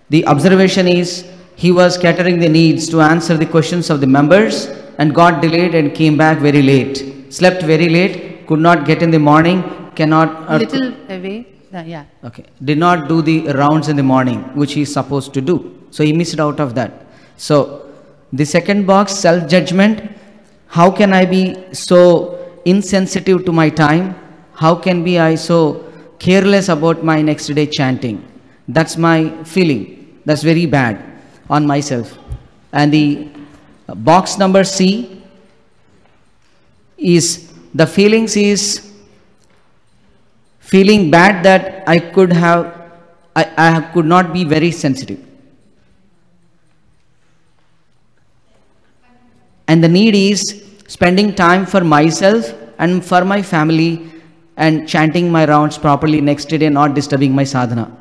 S9: The observation is, he was catering the needs to answer the questions of the members and got delayed and came back very late. Slept very late, could not get in the morning, cannot...
S1: Little away, yeah.
S9: Okay. Did not do the rounds in the morning, which he is supposed to do. So he missed out of that. So the second box, self-judgment. How can I be so insensitive to my time? How can be I so careless about my next day chanting? That's my feeling. That's very bad on myself. And the box number C is the feelings is feeling bad that I could not be very sensitive. And the need is spending time for myself and for my family and chanting my rounds properly next day, not disturbing my sadhana.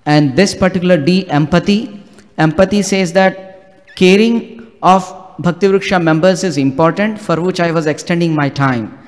S9: And this particular D, empathy. Empathy says that caring of Bhakti Vriksha members is important, for which I was extending my time.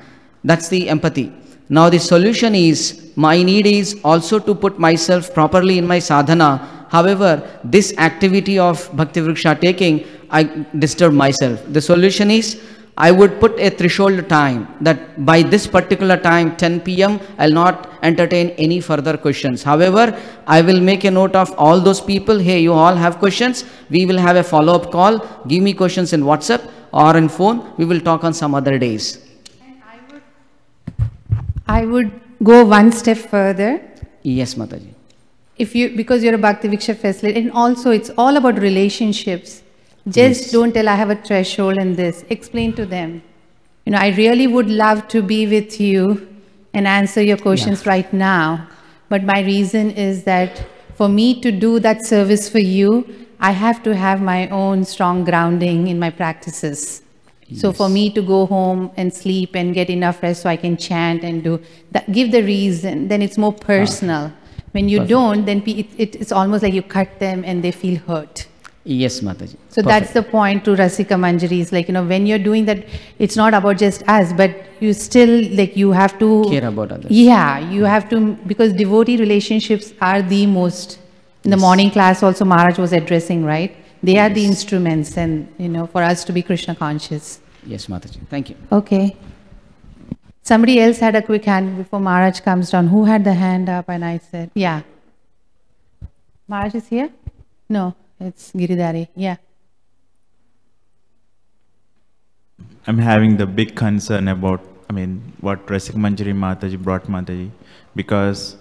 S9: That's the empathy. Now the solution is, my need is also to put myself properly in my sadhana. However, this activity of Bhakti Vriksha taking, I disturb myself. The solution is, I would put a threshold time that by this particular time, 10 p.m., I'll not entertain any further questions. However, I will make a note of all those people. Hey, you all have questions. We will have a follow-up call. Give me questions in WhatsApp or in phone. We will talk on some other days.
S1: And I would go one step further.
S9: Yes, Mataji.
S1: Because you're a Bhakti Vriksha facilitator, and also it's all about relationships. Just don't tell I have a threshold in this. Explain to them. I really would love to be with you and answer your questions right now. But my reason is that for me to do that service for you, I have to have my own strong grounding in my practices. So for me to go home and sleep and get enough rest so I can chant and do that, give the reason, then it's more personal. When you don't, then it's almost like you cut them and they feel hurt.
S9: Yes, Mataji.
S1: So that's the point to Rasika Manjari. Is like, when you're doing that, it's not about just us, but you still, like, you have to
S9: care about others.
S1: Yeah, you have to, because devotee relationships are the most, in the morning class also Maharaj was addressing, right? They are the instruments and, for us to be Krishna conscious.
S9: Yes, Mataji. Thank you.
S1: Okay. Somebody else had a quick hand before Maharaj comes down. Who had the hand up? And I said, yeah. Maharaj is here? No. It's Giridhari, yeah.
S11: I'm having the big concern about, what Rasika Manjari Mataji brought Mataji, because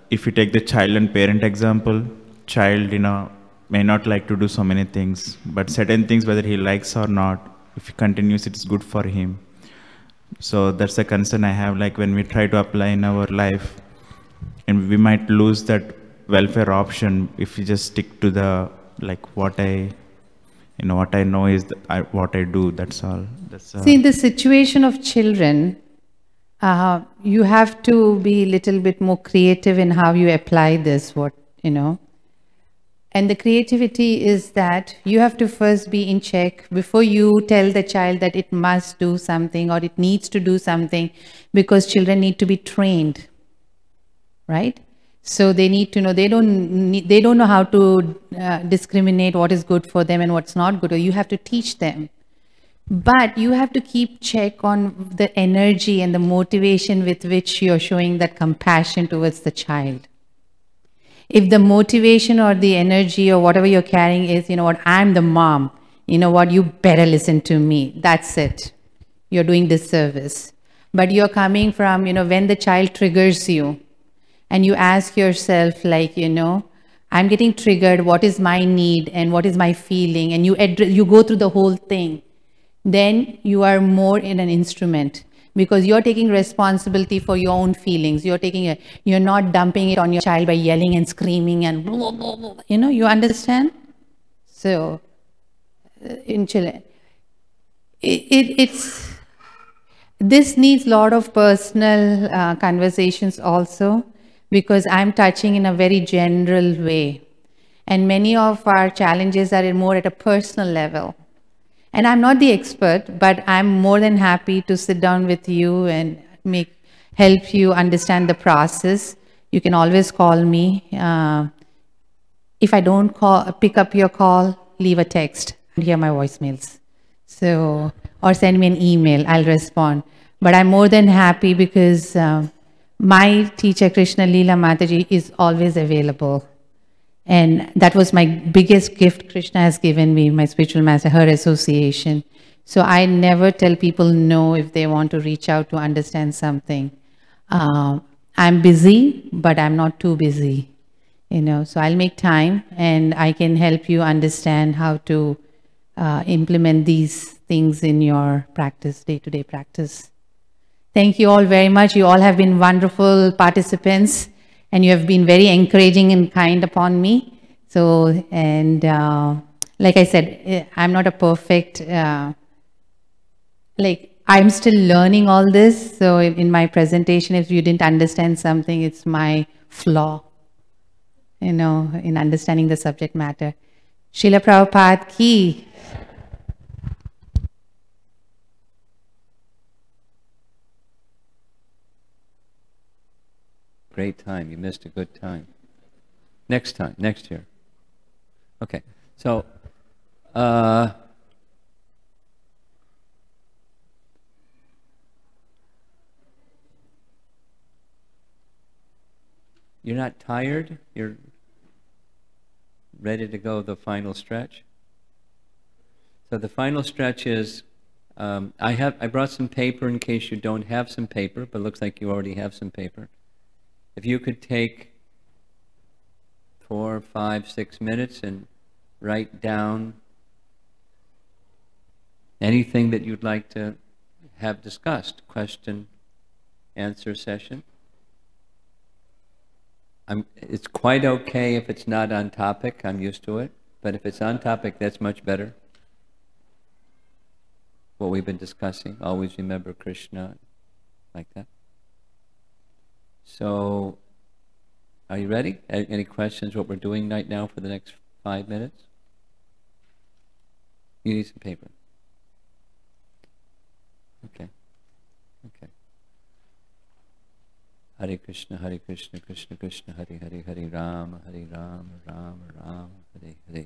S11: if you take the child and parent example, child, may not like to do so many things, but certain things, whether he likes or not, if he continues, it's good for him. So that's the concern I have, like when we try to apply in our life, and we might lose that welfare option if you just stick to the what I know is what I do. That's all.
S1: See, in the situation of children, you have to be a little bit more creative in how you apply this. And the creativity is that you have to first be in check before you tell the child that it must do something or it needs to do something, because children need to be trained, right? So they need to know, they don't know how to discriminate what is good for them and what's not good, or you have to teach them. But you have to keep check on the energy and the motivation with which you're showing that compassion towards the child. If the motivation or the energy or whatever you're carrying is, I'm the mom, you better listen to me. That's it. You're doing disservice. But you're coming from, when the child triggers you, and you ask yourself, I'm getting triggered, what is my need and what is my feeling? And you go through the whole thing. Then you are more in an instrument, because you're taking responsibility for your own feelings. You're not dumping it on your child by yelling and screaming and blah, blah, blah. You understand? So, in Chile, this needs a lot of personal conversations also, because I'm touching in a very general way. And many of our challenges are more at a personal level. And I'm not the expert, but I'm more than happy to sit down with you and help you understand the process. You can always call me. If I don't pick up your call, leave a text. Hear my voicemails. Or send me an email, I'll respond. But I'm more than happy because my teacher, Krishna Leela Mataji, is always available. And that was my biggest gift Krishna has given me, my spiritual master, her association. So I never tell people no if they want to reach out to understand something. I'm busy, but I'm not too busy. So I'll make time and I can help you understand how to implement these things in your practice, day-to-day practice. Thank you all very much. You all have been wonderful participants and you have been very encouraging and kind upon me. So, and like I said, I'm not a perfect, I'm still learning all this. So in my presentation, if you didn't understand something, it's my flaw, in understanding the subject matter. Srila Prabhupada ki.
S12: Great time. You missed a good time. Next time, next year. Okay. So, you're not tired? You're ready to go the final stretch? So the final stretch is, I brought some paper in case you don't have some paper, but it looks like you already have some paper. If you could take 4, 5, 6 minutes and write down Anything that you'd like to have discussed? Question, answer session? It's quite okay if it's not on topic, I'm used to it, but if it's on topic, that's much better. What we've been discussing, always remember Krishna, like that. So, are you ready? Any questions what we're doing right now for the next 5 minutes? You need some paper. Okay. Okay. Hare Krishna, Krishna Krishna, Hare Hare, Hare Rama, Rama Rama, Hare Hare.